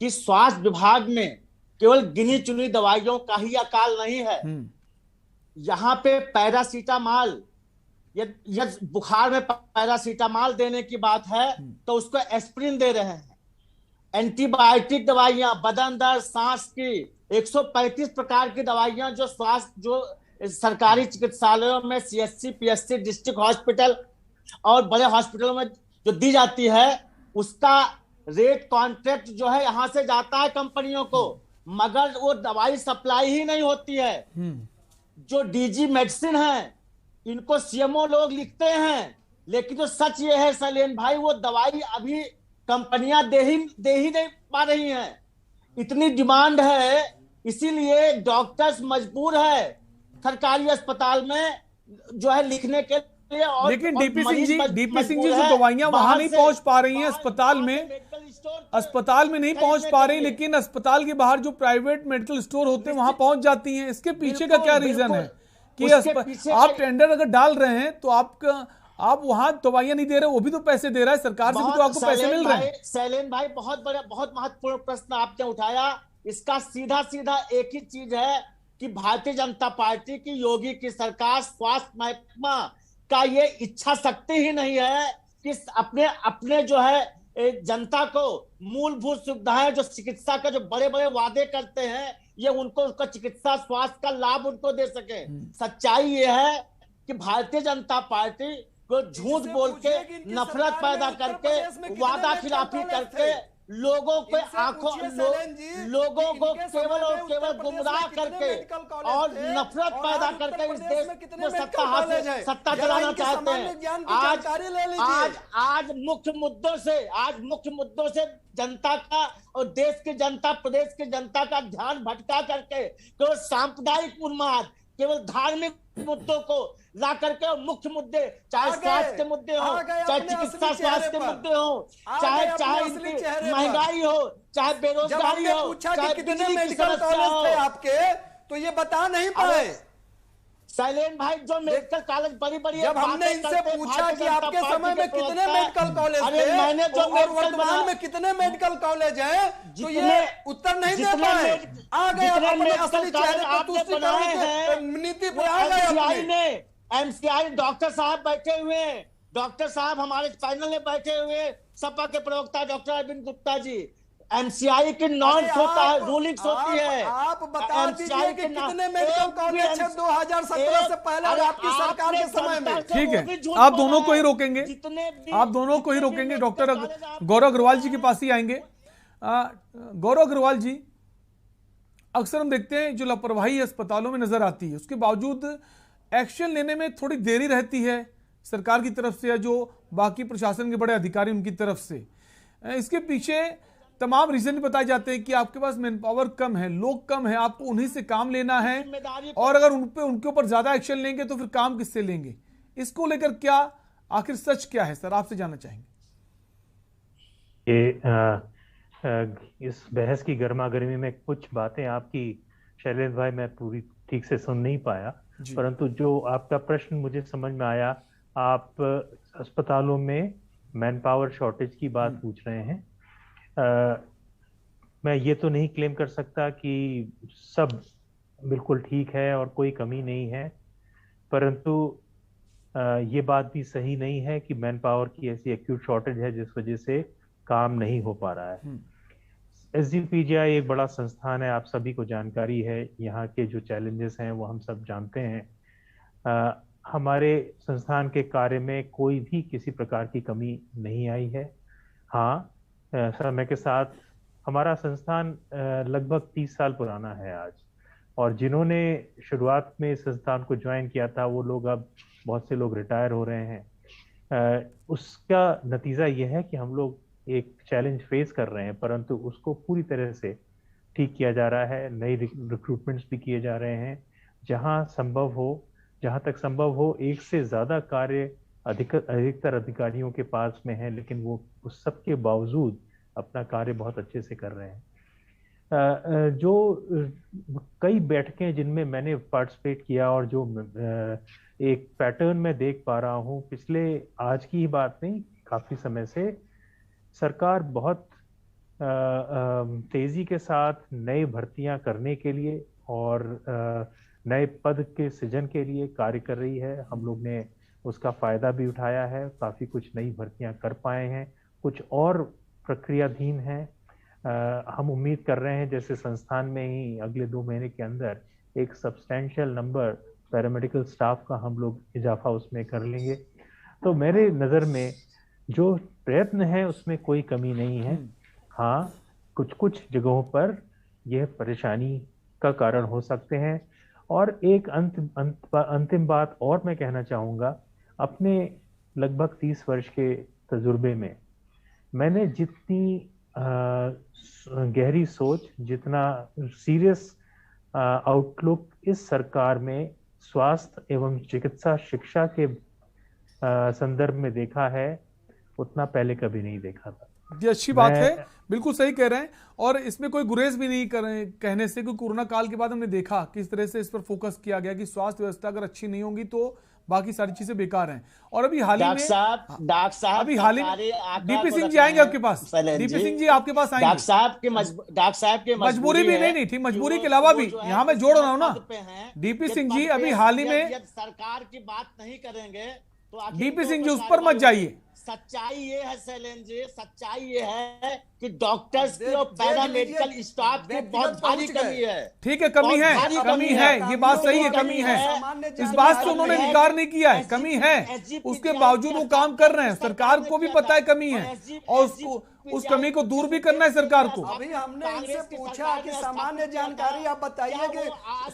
कि स्वास्थ्य विभाग में केवल गिनी चुनी दवाइयों का ही अकाल नहीं है। यहाँ पे पैरासीटामॉल, यदि बुखार में पैरासीटामॉल देने की बात है तो उसको एस्प्रिन दे रहे हैं। एंटीबायोटिक दवाइयां, बदन दर्द, सांस की 135 प्रकार की दवाइयां जो सरकारी चिकित्सालयों में, सीएचसी, पीएचसी, डिस्ट्रिक्ट हॉस्पिटल और बड़े हॉस्पिटलों में जो दी जाती है, उसका रेट कॉन्ट्रैक्ट जो है यहाँ से जाता है कंपनियों को, मगर वो दवाई सप्लाई ही नहीं होती है। जो डीजी मेडिसिन है इनको सीएमओ लोग लिखते हैं, लेकिन जो सच ये है शैलेन भाई, वो दवाई अभी कंपनियां दे ही नहीं पा रही हैं। इतनी डिमांड है, इसीलिए डॉक्टर्स मजबूर है सरकारी अस्पताल में जो है लिखने के लिए। और लेकिन डीपी सिंह जी जो दवाइयां वहां नहीं पहुंच पा रही हैं, अस्पताल में नहीं पहुंच पा रही, लेकिन अस्पताल के बाहर जो प्राइवेट मेडिकल स्टोर होते हैं वहां पहुंच जाती हैं। इसके पीछे का क्या रीजन है कि आप टेंडर अगर डाल रहे हैं तो आप वहां दवाइयां नहीं दे रहे, वो भी तो पैसे दे रहा है सरकार से, भी तो आपको पैसे मिल रहे हैं। शैलेन भाई, बहुत महत्वपूर्ण प्रश्न आपने उठाया। इसका सीधा एक ही चीज है कि भारतीय जनता पार्टी की, योगी की सरकार, स्वास्थ्य महकमा का ये इच्छा शक्ति ही नहीं है कि अपने जो है जनता को मूलभूत सुविधाएं, जो चिकित्सा का जो बड़े बड़े वादे करते हैं, ये उनका चिकित्सा स्वास्थ्य का लाभ उनको दे सके। सच्चाई ये है कि भारतीय जनता पार्टी को झूठ बोल के, नफरत पैदा करके, वादा खिलाफी करके, लोगों को लोगों को केवल और केवल गुमराह करके और नफरत पैदा करके इस देश में सत्ता चलाना चाहते हैं। आज मुख्य मुद्दों से जनता का और देश की जनता, प्रदेश की जनता का ध्यान भटका करके केवल सांप्रदायिक उन्माद, केवल धार्मिक मुद्दों को ला करके, और मुख्य मुद्दे चाहे स्वास्थ्य के मुद्दे हो, चाहे चिकित्सा स्वास्थ्य के मुद्दे हो, चाहे महंगाई हो, चाहे बेरोजगारी हो, चाहे कितने मेडिकल कॉलेज थे आपके, तो ये बता नहीं पाए। शैलेन भाई, जो मेडिकल कॉलेज बड़ी जब हमने इनसे पूछा कि आपके समय में कितने मेडिकल कॉलेज थे, मैंने जो वर्तमान में कितने मेडिकल कॉलेज हैं, तो ये उत्तर नहीं दे पाए। आ गए अपने असली चेहरे को दूसरी नीति पे आ गए। एमसीआई डॉक्टर साहब बैठे हुए हैं, डॉक्टर साहब हमारे पैनल में बैठे हुए, सपा के प्रवक्ता डॉक्टर अरविंद गुप्ता जी। एमसीआई की नॉर्म्स होता है, रूलिंग्स होती है। आप बता दीजिए कि कितने मेडिकल कॉलेज 2017 से पहले और आपकी सरकार के समय में। ठीक है, आप दोनों को ही रोकेंगे। डॉक्टर गौरव अग्रवाल जी के पास ही आएंगे। गौरव अग्रवाल जी, अक्सर हम देखते हैं जो लापरवाही अस्पतालों में नजर आती है, उसके बावजूद एक्शन लेने में थोड़ी देरी रहती है सरकार की तरफ से या जो बाकी प्रशासन के बड़े अधिकारी उनकी तरफ से। इसके पीछे तमाम रीजन बताए जाते हैं कि आपके पास मैन पावर कम है, लोग कम है, आपको उन्हीं से काम लेना है, और अगर उनके ऊपर ज्यादा एक्शन लेंगे तो फिर काम किससे लेंगे? इसको लेकर क्या आखिर सच क्या है सर, आपसे जानना चाहेंगे। इस बहस की गर्मा गर्मी में कुछ बातें आपकी शैलेंद्र भाई मैं पूरी ठीक से सुन नहीं पाया, परंतु जो आपका प्रश्न मुझे समझ में आया, आप अस्पतालों में मैन पावर शॉर्टेज की बात पूछ रहे हैं। मैं ये तो नहीं क्लेम कर सकता कि सब बिल्कुल ठीक है और कोई कमी नहीं है, परंतु ये बात भी सही नहीं है कि मैन पावर की ऐसी एक्यूट शॉर्टेज है जिस वजह से काम नहीं हो पा रहा है। SGPGI एक बड़ा संस्थान है, आप सभी को जानकारी है, यहाँ के जो चैलेंजेस हैं वो हम सब जानते हैं। हमारे संस्थान के कार्य में कोई भी किसी प्रकार की कमी नहीं आई है। हाँ, समय के साथ हमारा संस्थान लगभग 30 साल पुराना है आज, और जिन्होंने शुरुआत में इस संस्थान को ज्वाइन किया था वो लोग अब बहुत से लोग रिटायर हो रहे हैं। उसका नतीजा यह है कि हम लोग एक चैलेंज फेस कर रहे हैं, परंतु उसको पूरी तरह से ठीक किया जा रहा है। नई रिक्रूटमेंट्स भी किए जा रहे हैं। जहां तक संभव हो एक से ज़्यादा कार्य अधिकतर अधिकारियों के पास में है, लेकिन वो उस सब के बावजूद अपना कार्य बहुत अच्छे से कर रहे हैं। जो कई बैठकें जिनमें मैंने पार्टिसिपेट किया और जो एक पैटर्न में देख पा रहा हूँ, पिछले आज की ही बात नहीं, काफ़ी समय से सरकार बहुत तेज़ी के साथ नई भर्तियां करने के लिए और नए पद के सृजन के लिए कार्य कर रही है। हम लोग ने उसका फ़ायदा भी उठाया है, काफ़ी कुछ नई भर्तियां कर पाए हैं, कुछ और प्रक्रियाधीन हैं। हम उम्मीद कर रहे हैं जैसे संस्थान में ही अगले 2 महीने के अंदर एक सब्सटैंशियल नंबर पैरामेडिकल स्टाफ का हम लोग इजाफा उसमें कर लेंगे। तो मेरे नज़र में जो प्रयत्न है उसमें कोई कमी नहीं है। हाँ, कुछ जगहों पर यह परेशानी का कारण हो सकते हैं। और एक अंतिम बात और मैं कहना चाहूँगा, अपने लगभग 30 वर्ष के तजुर्बे में मैंने जितनी गहरी सोच, जितना सीरियस आउटलुक इस सरकार में स्वास्थ्य एवं चिकित्सा शिक्षा के संदर्भ में देखा है, उतना पहले कभी नहीं देखा था। ये अच्छी बात है, बिल्कुल सही कह रहे हैं, और इसमें कोई गुरेज भी नहीं कर रहे कहने से, क्योंकि कोरोना काल के बाद हमने देखा किस तरह से इस पर फोकस किया गया कि स्वास्थ्य व्यवस्था अगर अच्छी नहीं होगी तो बाकी सारी चीजें बेकार हैं। और अभी हाल ही में डॉक्टर साहब डीपी सिंह जी आएंगे आपके पास, डीपी सिंह जी आपके पास आएंगे। डॉक्टर साहब के मजबूरी भी नहीं ठीक, मजबूरी के अलावा भी यहाँ मैं जोड़ रहा हूँ ना, डीपी सिंह जी अभी हाल ही में सरकार की बात नहीं करेंगे तो डीपी सिंह जी उस पर मत जाइए। सच्चाई ये है शैलेंद्र जी, सच्चाई ये है कि डॉक्टर्स की और पैरामेडिकल स्टाफ की बहुत भारी कमी है। ठीक है, कमी है, ये बात सही है, कमी है, इस बात से उन्होंने इनकार नहीं किया है, कमी है, उसके बावजूद वो काम कर रहे हैं। सरकार को भी पता है कमी है, और उस कमी को दूर भी करना है सरकार को। अभी हमने इनसे पूछा कि सामान्य जानकारी आप बताइए कि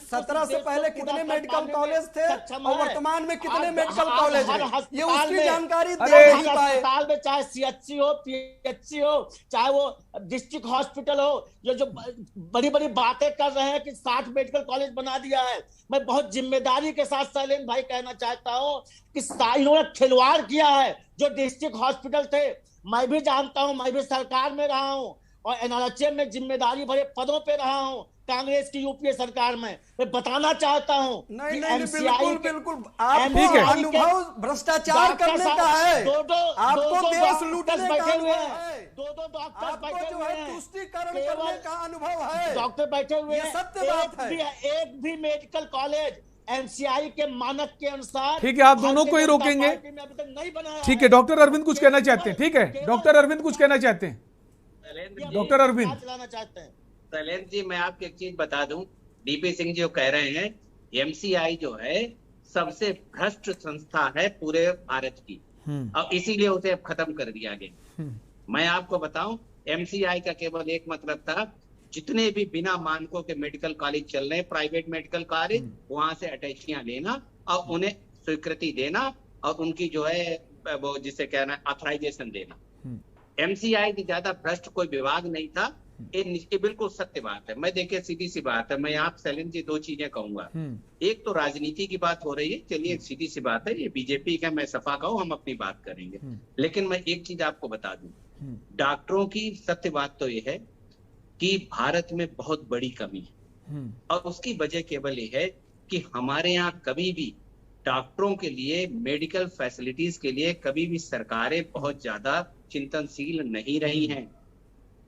17 से पहले कितने मेडिकल कॉलेज थे और वर्तमान में कितने मेडिकल कॉलेज हैं, ये उसकी जानकारी दे नहीं पाए। अस्पताल में चाहे CHC हो, PHC हो, चाहे वो डिस्ट्रिक्ट हॉस्पिटल हो, ये जो बड़ी बड़ी बातें कर रहे हैं कि 60 मेडिकल कॉलेज बना दिया है, मैं बहुत जिम्मेदारी के साथ शैलेंद्र भाई कहना चाहता हूँ कि इन्होंने खिलवाड़ किया है। जो डिस्ट्रिक्ट हॉस्पिटल थे, मैं भी जानता हूं, मैं भी सरकार में रहा हूं और NRHM में जिम्मेदारी भरे पदों पे रहा हूं कांग्रेस की UPA सरकार में। मैं बताना चाहता हूं नहीं, बिल्कुल आपको अनुभव भ्रष्टाचार करने का है, आपको देश लूटने का अनुभव है, दो डॉक्टर बैठे हुए हैं, तुष्टीकरण करने का अनुभव है, डॉक्टर बैठे हुए हैं, सत्य बात है। एक भी मेडिकल कॉलेज MCI के मानक के अनुसार, ठीक है, आप दोनों को ही रोकेंगे। ठीक है, डॉक्टर अरविंद कुछ कहना चाहते हैं। ठीक है, डॉक्टर अरविंद कुछ कहना चाहते हैं। डॉक्टर अरविंद शैलेंद्र जी, मैं आपको एक चीज बता दूं, डीपी सिंह जी कह रहे हैं MCI जो है सबसे भ्रष्ट संस्था है पूरे भारत की, और इसीलिए उसे अब खत्म कर दिया गया। मैं आपको बताऊं, MCI का केवल एक मतलब था, जितने भी बिना मानकों के मेडिकल कॉलेज चल रहे हैं, प्राइवेट मेडिकल कॉलेज, वहां से अटैचियां लेना और उन्हें स्वीकृति देना और उनकी जो है वो जिसे कहना ऑथराइजेशन देना। MCI की ज्यादा भ्रष्ट कोई विभाग नहीं था, ये बिल्कुल सत्य बात है। मैं देखिए सीधी सी बात है, मैं आप सैलन जी दो चीजें कहूंगा। एक तो राजनीति की बात हो रही है, चलिए सीधी सी बात है, ये बीजेपी का, मैं सपा का हूं, हम अपनी बात करेंगे। लेकिन मैं एक चीज आपको बता दूं, डॉक्टरों की सत्य बात तो ये है कि भारत में बहुत बड़ी कमी है, और उसकी वजह केवल ये है कि हमारे यहाँ कभी भी डॉक्टरों के लिए, मेडिकल फैसिलिटीज के लिए कभी भी सरकारें बहुत ज्यादा चिंतनशील नहीं रही हैं।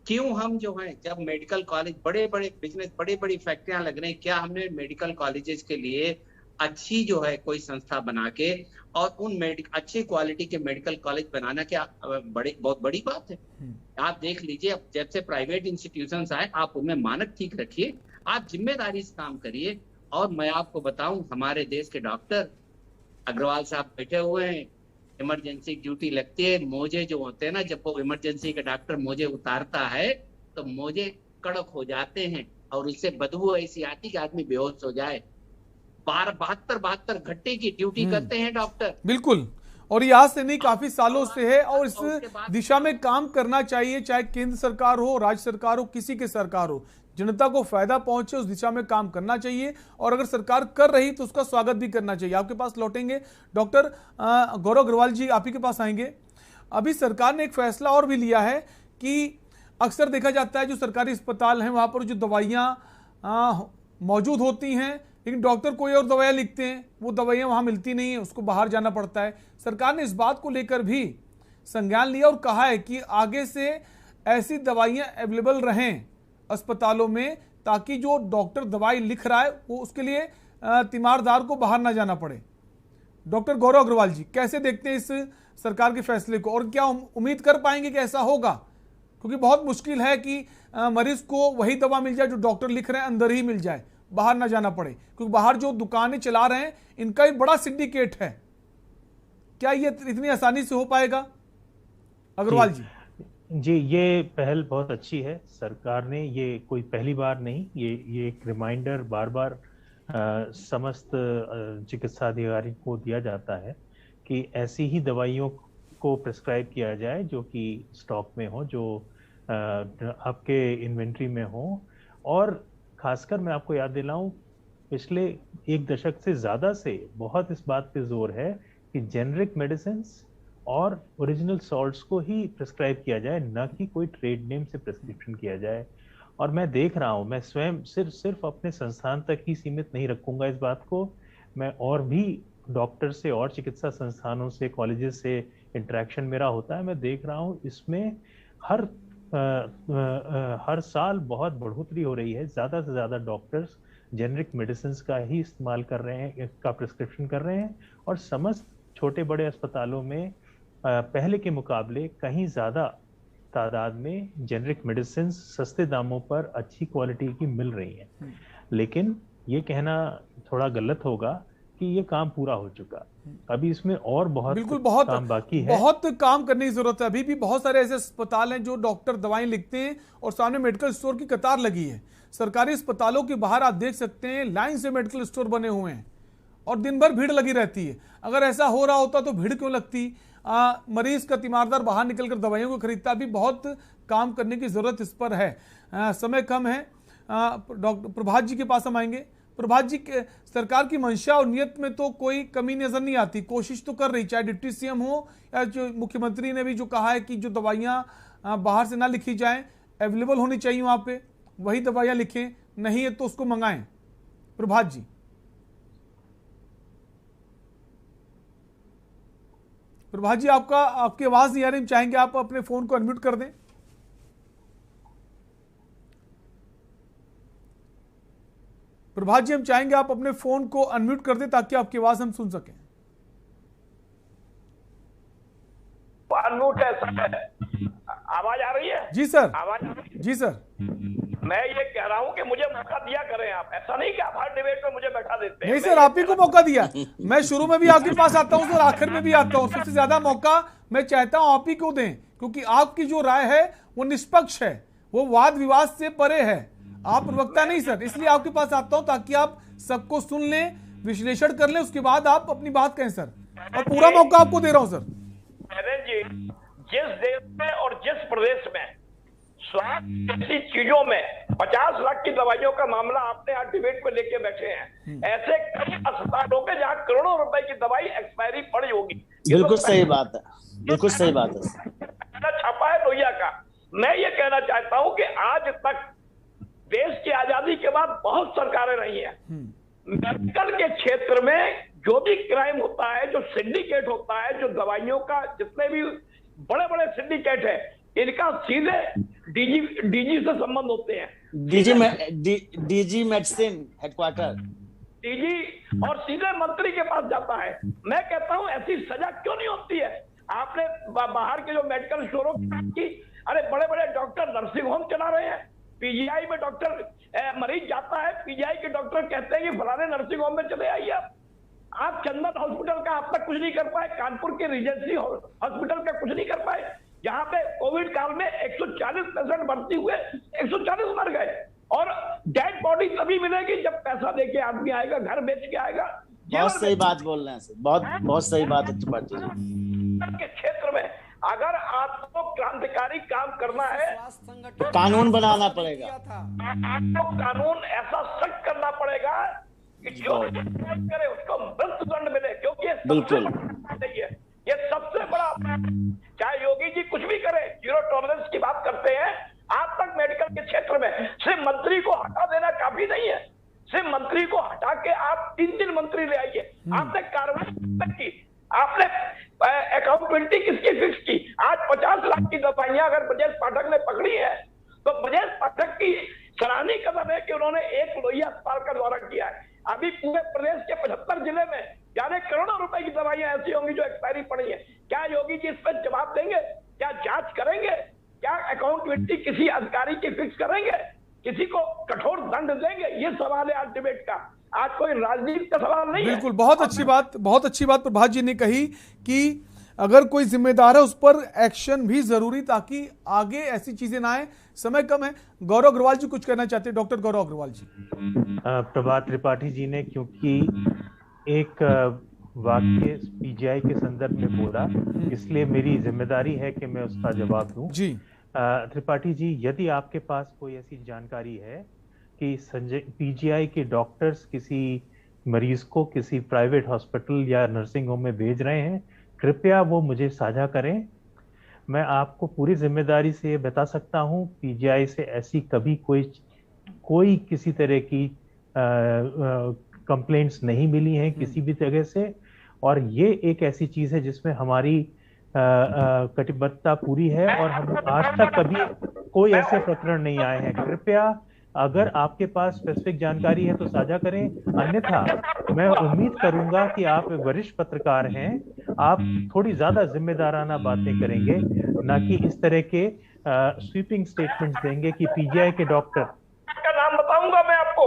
क्यों हम जो है, जब मेडिकल कॉलेज, बड़े बड़े बिजनेस, बड़ी बड़ी फैक्ट्रियां लग रही, क्या हमने मेडिकल कॉलेजेस के लिए अच्छी जो है कोई संस्था बना के और उन अच्छी क्वालिटी के मेडिकल कॉलेज बनाना क्या बहुत बड़ी बात है? आप देख लीजिए, अब जब से प्राइवेट इंस्टीट्यूशंस आए, आप उनमें मानक ठीक रखिए, आप जिम्मेदारी से काम करिए। और मैं आपको बताऊं, हमारे देश के डॉक्टर, अग्रवाल साहब बैठे हुए हैं, इमरजेंसी ड्यूटी लगती है, मोजे जो होते हैं ना, जब वो इमरजेंसी का डॉक्टर मोजे उतारता है तो मोजे कड़क हो जाते हैं और उससे बदबू ऐसी आती कि आदमी बेहोश हो जाए। 72 घंटे की ड्यूटी करते हैं डॉक्टर। बिल्कुल, और ये आज से नहीं, काफी सालों से है, और इस दिशा में काम करना चाहिए, चाहे केंद्र सरकार हो, राज्य सरकार हो, किसी की सरकार हो, जनता को फायदा पहुंचे उस दिशा में काम करना चाहिए। और अगर सरकार कर रही तो उसका स्वागत भी करना चाहिए। आपके पास लौटेंगे डॉक्टर गौरव अग्रवाल जी, आप ही के पास आएंगे। अभी सरकार ने एक फैसला और भी लिया है कि अक्सर देखा जाता है जो सरकारी अस्पताल हैं वहां पर जो दवाइयां मौजूद होती हैं, लेकिन डॉक्टर कोई और दवाइयां लिखते हैं, वो दवाइयां वहां मिलती नहीं है, उसको बाहर जाना पड़ता है। सरकार ने इस बात को लेकर भी संज्ञान लिया और कहा है कि आगे से ऐसी दवाइयां अवेलेबल रहें अस्पतालों में, ताकि जो डॉक्टर दवाई लिख रहा है वो उसके लिए तीमारदार को बाहर ना जाना पड़े। डॉक्टर गौरव अग्रवाल जी, कैसे देखते हैं इस सरकार के फैसले को, और क्या उम्मीद कर पाएंगे कि ऐसा होगा? क्योंकि बहुत मुश्किल है कि मरीज को वही दवा मिल जाए जो डॉक्टर लिख रहे हैं, अंदर ही मिल जाए, बाहर ना जाना पड़े, क्योंकि बाहर जो दुकानें चला रहे हैं इनका एक बड़ा सिंडिकेट है। क्या ये इतनी आसानी से हो पाएगा, अग्रवाल जी? जी, ये पहल बहुत अच्छी है। सरकार ने, ये कोई पहली बार नहीं, ये एक रिमाइंडर बार बार समस्त चिकित्सा अधिकारी को दिया जाता है कि ऐसी ही दवाइयों को प्रिस्क्राइब किया जाए जो कि स्टॉक में हो, जो आपके इन्वेंट्री में हो। और खासकर मैं आपको याद दिलाऊं, पिछले एक दशक से ज़्यादा से बहुत इस बात पे जोर है कि जेनरिक मेडिसिन और ओरिजिनल सॉल्ट्स को ही प्रिस्क्राइब किया जाए, न कि कोई ट्रेड नेम से प्रिस्क्रिप्शन किया जाए। और मैं देख रहा हूँ, मैं स्वयं सिर्फ अपने संस्थान तक ही सीमित नहीं रखूंगा इस बात को, मैं और भी डॉक्टर से और चिकित्सा संस्थानों से, कॉलेजेस से इंटरेक्शन मेरा होता है। मैं देख रहा हूँ इसमें हर साल बहुत बढ़ोतरी हो रही है। ज़्यादा से ज़्यादा डॉक्टर्स जेनरिक मेडिसिन का ही इस्तेमाल कर रहे हैं, इसका प्रिस्क्रिप्शन कर रहे हैं, और समस्त छोटे बड़े अस्पतालों में पहले के मुकाबले कहीं ज़्यादा तादाद में जेनरिक मेडिसिन सस्ते दामों पर अच्छी क्वालिटी की मिल रही हैं। लेकिन ये कहना थोड़ा गलत होगा कि ये काम पूरा हो चुका, अभी इसमें और बहुत काम बाकी है, बहुत काम करने की जरूरत है। अभी भी बहुत सारे ऐसे अस्पताल हैं जो डॉक्टर दवाएं लिखते हैं और सामने मेडिकल स्टोर की कतार लगी है। सरकारी अस्पतालों के बाहर आप देख सकते हैं लाइन से मेडिकल स्टोर बने हुए हैं और दिन भर भीड़ लगी रहती है। अगर ऐसा हो रहा होता तो भीड़ क्यों लगती? मरीज का तीमारदार बाहर निकलकर दवाइयों को खरीदता। भी बहुत काम करने की जरूरत इस पर है। समय कम है। डॉक्टर प्रभात जी के पास हम आएंगे। प्रभात जी, सरकार की मंशा और नियत में तो कोई कमी नजर नहीं आती, कोशिश तो कर रही, चाहे डिप्टी सीएम हो या जो मुख्यमंत्री ने भी जो कहा है कि जो दवाइयां बाहर से ना लिखी जाएं, अवेलेबल होनी चाहिए वहां पे, वही दवाइयां लिखें, नहीं है तो उसको मंगाएं। प्रभात जी, प्रभात जी आपकी आवाज नहीं आ रही, हम चाहेंगे आप अपने फोन को अनम्यूट कर दें। प्रभात जी, हम चाहेंगे आप अपने फोन को अनम्यूट कर दें ताकि आपकी आवाज हम सुन सकें। अनम्यूट है सर, आवाज आ रही है? जी सर, आवाज आ रही है? जी सर। मैं ये कह रहा हूं कि मुझे मौका दिया करें आप, ऐसा नहीं कि आप हर डिबेट में मुझे बैठा देते हैं। नहीं सर, आप ही को मौका दिया। मैं शुरू में भी आपके पास आता हूं सर, आखिर में भी आता हूं। सबसे ज्यादा मौका मैं चाहता हूं आप ही को दें, क्योंकि आपकी जो राय है वो निष्पक्ष है, वो वाद विवाद से परे है। आप प्रवक्ता नहीं सर, इसलिए आपके पास आता हूं ताकि आप सबको सुन लें, विश्लेषण कर लें, उसके बाद आप अपनी बात कहें सर, और पूरा मौका आपको दे रहा हूं सर। जी, जिस देश में और जिस प्रदेश में स्वास्थ्य जैसी चीजों में 50 लाख की दवाइयों का मामला आपने आज डिबेट में लेके बैठे हैं। ऐसे कई अस्पतालों के जहां करोड़ों रुपए की दवाई एक्सपायरी पड़ी होगी। बिल्कुल सही बात है, बिल्कुल सही बात है। छापा है लोहिया का। मैं ये कहना चाहता हूं कि आज तक देश की आजादी के बाद बहुत सरकारें रही हैं, मेडिकल के क्षेत्र में जो भी क्राइम होता है, जो सिंडिकेट होता है, जो दवाइयों का जितने भी बड़े बड़े सिंडिकेट है, इनका सीधे डीजी से संबंध होते हैं। डीजी मेडिसिन हेडक्वार्टर, डीजी और सीधे मंत्री के पास जाता है। मैं कहता हूं ऐसी सजा क्यों नहीं होती है? आपने बाहर के जो मेडिकल स्टोरों की बात की, अरे बड़े बड़े डॉक्टर नर्सिंग होम चला रहे हैं। पीजीआई में डॉक्टर मरीज जाता है, पीजीआई के डॉक्टर कहते हैं कि फलाने नर्सिंग होम में चले आइए। आप चंदन हॉस्पिटल का अब तक कुछ नहीं कर पाए, कानपुर के रिजेंसी हॉस्पिटल का कुछ नहीं कर पाए, जहां पे कोविड काल में 140 पेशेंट भर्ती हुए, 140 मर गए। और डेड बॉडी तभी मिलेगी जब पैसा देके आदमी आएगा, घर बेच के आएगा। बहुत सही बात बोल रहे हैं सर, बहुत सही बात है त्रिपाठी जी। के क्षेत्र में अगर आपको क्रांतिकारी काम करना है तो कानून बनाना पड़ेगा, आपको कानून ऐसा सख्त करना पड़ेगा कि जो करे उसको मृत्यु दंड मिले, क्योंकि बिल्कुल ये सबसे बड़ा, चाहे योगी जी कुछ भी करे, जीरो टॉलरेंस की बात करते हैं। आज तक मेडिकल के क्षेत्र में सिर्फ मंत्री को हटा देना काफी नहीं है, सिर्फ मंत्री को हटा के आप 3 मंत्री ले आइए। आपने कार्रवाई की, आपने अकाउंटेबिलिटी किसकी फिक्स की? आज 50 लाख की दवाइयां अगर ब्रजेश पाठक ने पकड़ी है तो ब्रजेश पाठक की सराहनीय कदम है कि उन्होंने एक लोहिया अस्पताल का दौरा किया है। अभी पूरे प्रदेश के 75 जिले में जाने करोड़ों रुपए की दवाइयां ऐसी होंगी जो एक्सपायरी पड़ी है। क्या योगी जी इस पर जवाब देंगे? क्या जांच करेंगे? क्या अकाउंटेबिलिटी किसी अधिकारी की फिक्स करेंगे? किसी को कठोर दंड देंगे? ये सवाल है आज डिबेट का, आज कोई राजनीति का सवाल नहीं है। बिल्कुल, बहुत अच्छी बात प्रभात जी ने कही कि अगर कोई जिम्मेदार है उस पर एक्शन भी जरूरी, ताकि आगे ऐसी चीजें ना आए। समय कम है, गौरव अग्रवाल जी कुछ कहना चाहते हैं। डॉक्टर गौरव अग्रवाल जी। प्रभात त्रिपाठी जी ने क्योंकि एक वाक्य पीजीआई के संदर्भ में बोला, इसलिए मेरी जिम्मेदारी है कि मैं उसका जवाब दूं। जी त्रिपाठी जी, यदि आपके पास कोई ऐसी जानकारी है कि पीजीआई के डॉक्टर्स किसी मरीज को किसी प्राइवेट हॉस्पिटल या नर्सिंग होम में भेज रहे हैं, कृपया वो मुझे साझा करें। मैं आपको पूरी जिम्मेदारी से ये बता सकता हूँ, पीजीआई से ऐसी कभी कोई किसी तरह की कंप्लेंट्स नहीं मिली हैं किसी भी जगह से। और ये एक ऐसी चीज है जिसमें हमारी कटिबद्धता पूरी है और हम आज तक कभी कोई ऐसे प्रकरण नहीं आए हैं। कृपया अगर आपके पास स्पेसिफिक जानकारी है तो साझा करें, अन्यथा मैं उम्मीद करूंगा कि आप वरिष्ठ पत्रकार हैं, आप थोड़ी ज्यादा जिम्मेदाराना बातें करेंगे, ना कि इस तरह के स्वीपिंग स्टेटमेंट्स देंगे कि पीजीआई के डॉक्टर का नाम बताऊंगा मैं आपको।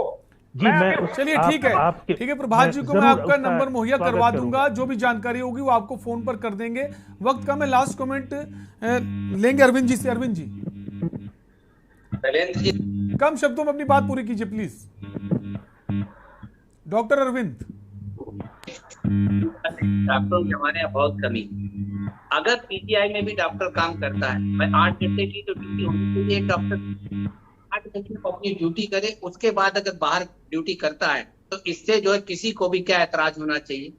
जी मैं चलिए ठीक है प्रभात जी को मैं आपका नंबर मुहैया करवा दूंगा, जो भी जानकारी होगी वो आपको फोन पर कर देंगे। वक्त कम है, लास्ट कमेंट लेंगे अरविंद जी से। अरविंद जी, शैलेंद्र जी, कम शब्दों में अपनी बात पूरी कीजिए प्लीज। डॉक्टर अरविंद। डॉक्टरों की हमारे यहाँ बहुत कमी। अगर पीजीआई में भी डॉक्टर काम करता है, मैं 8 घंटे की तो ड्यूटी होनी चाहिए, एक डॉक्टर 8 घंटे अपनी ड्यूटी करे, उसके बाद अगर बाहर ड्यूटी करता है तो इससे जो है किसी को भी क्या ऐतराज होना चाहिए।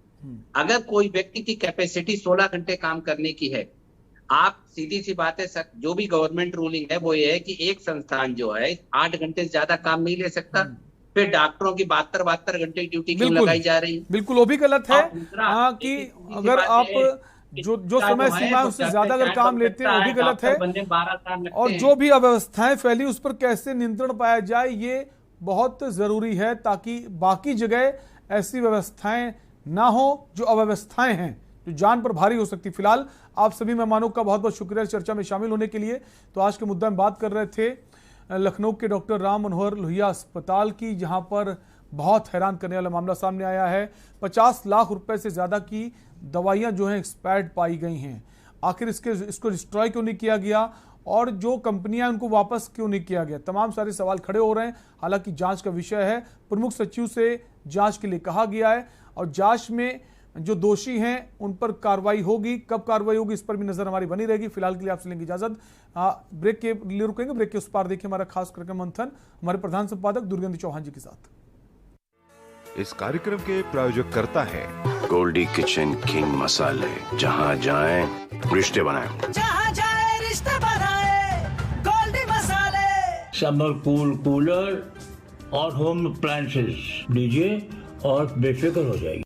अगर कोई व्यक्ति की कैपेसिटी 16 घंटे काम करने की है, आप सीधी सी बात है सर, जो भी गवर्नमेंट रूलिंग है वो ये है कि एक संस्थान जो है 8 घंटे से ज्यादा काम नहीं ले सकता। फिर डॉक्टरों की 72 घंटे की ड्यूटी क्यों लगाई जा रही है? बिल्कुल वो भी गलत है। हाँ, कि अगर आप जो समय सीमा है उससे ज्यादा अगर काम लेते हैं वो भी गलत है। और जो भी अव्यवस्थाएं फैली उस पर कैसे नियंत्रण पाया जाए, ये बहुत जरूरी है, ताकि बाकी जगह ऐसी व्यवस्थाएं ना हो जो अव्यवस्थाएं हैं, जो जान पर भारी हो सकती। फिलहाल आप सभी मेहमानों का बहुत बहुत शुक्रिया चर्चा में शामिल होने के लिए। तो आज के मुद्दा में बात कर रहे थे लखनऊ के डॉक्टर राम मनोहर लोहिया अस्पताल की, जहां पर बहुत हैरान करने वाला मामला सामने आया है। 50 लाख रुपए से ज़्यादा की दवाइयां जो हैं एक्सपायर्ड पाई गई हैं। आखिर इसको डिस्ट्रॉय क्यों नहीं किया गया और जो कंपनियां उनको वापस क्यों नहीं किया गया, तमाम सारे सवाल खड़े हो रहे हैं। हालांकि जांच का विषय है, प्रमुख सचिव से जांच के लिए कहा गया है और जांच में जो दोषी हैं उन पर कार्रवाई होगी। कब कार्रवाई होगी इस पर भी नजर हमारी बनी रहेगी। फिलहाल के लिए आपसे लेंगे इजाजत, ब्रेक के लिए रुकेंगे। ब्रेक के उस पार देखिए हमारा खास कार्यक्रम मंथन हमारे प्रधान संपादक दुर्गेंद्र चौहान जी के साथ। इस कार्यक्रम के प्रायोजक करता है गोल्डी किचन किंग मसाले, जहां जाएं रिश्ते बनाएं, जहां जाए रिश्ते बनाए, गोल्डी मसाले। समर कूल कूलर और होम अप्लायंसेस लीजिए और बेफिक्र हो जाएगी।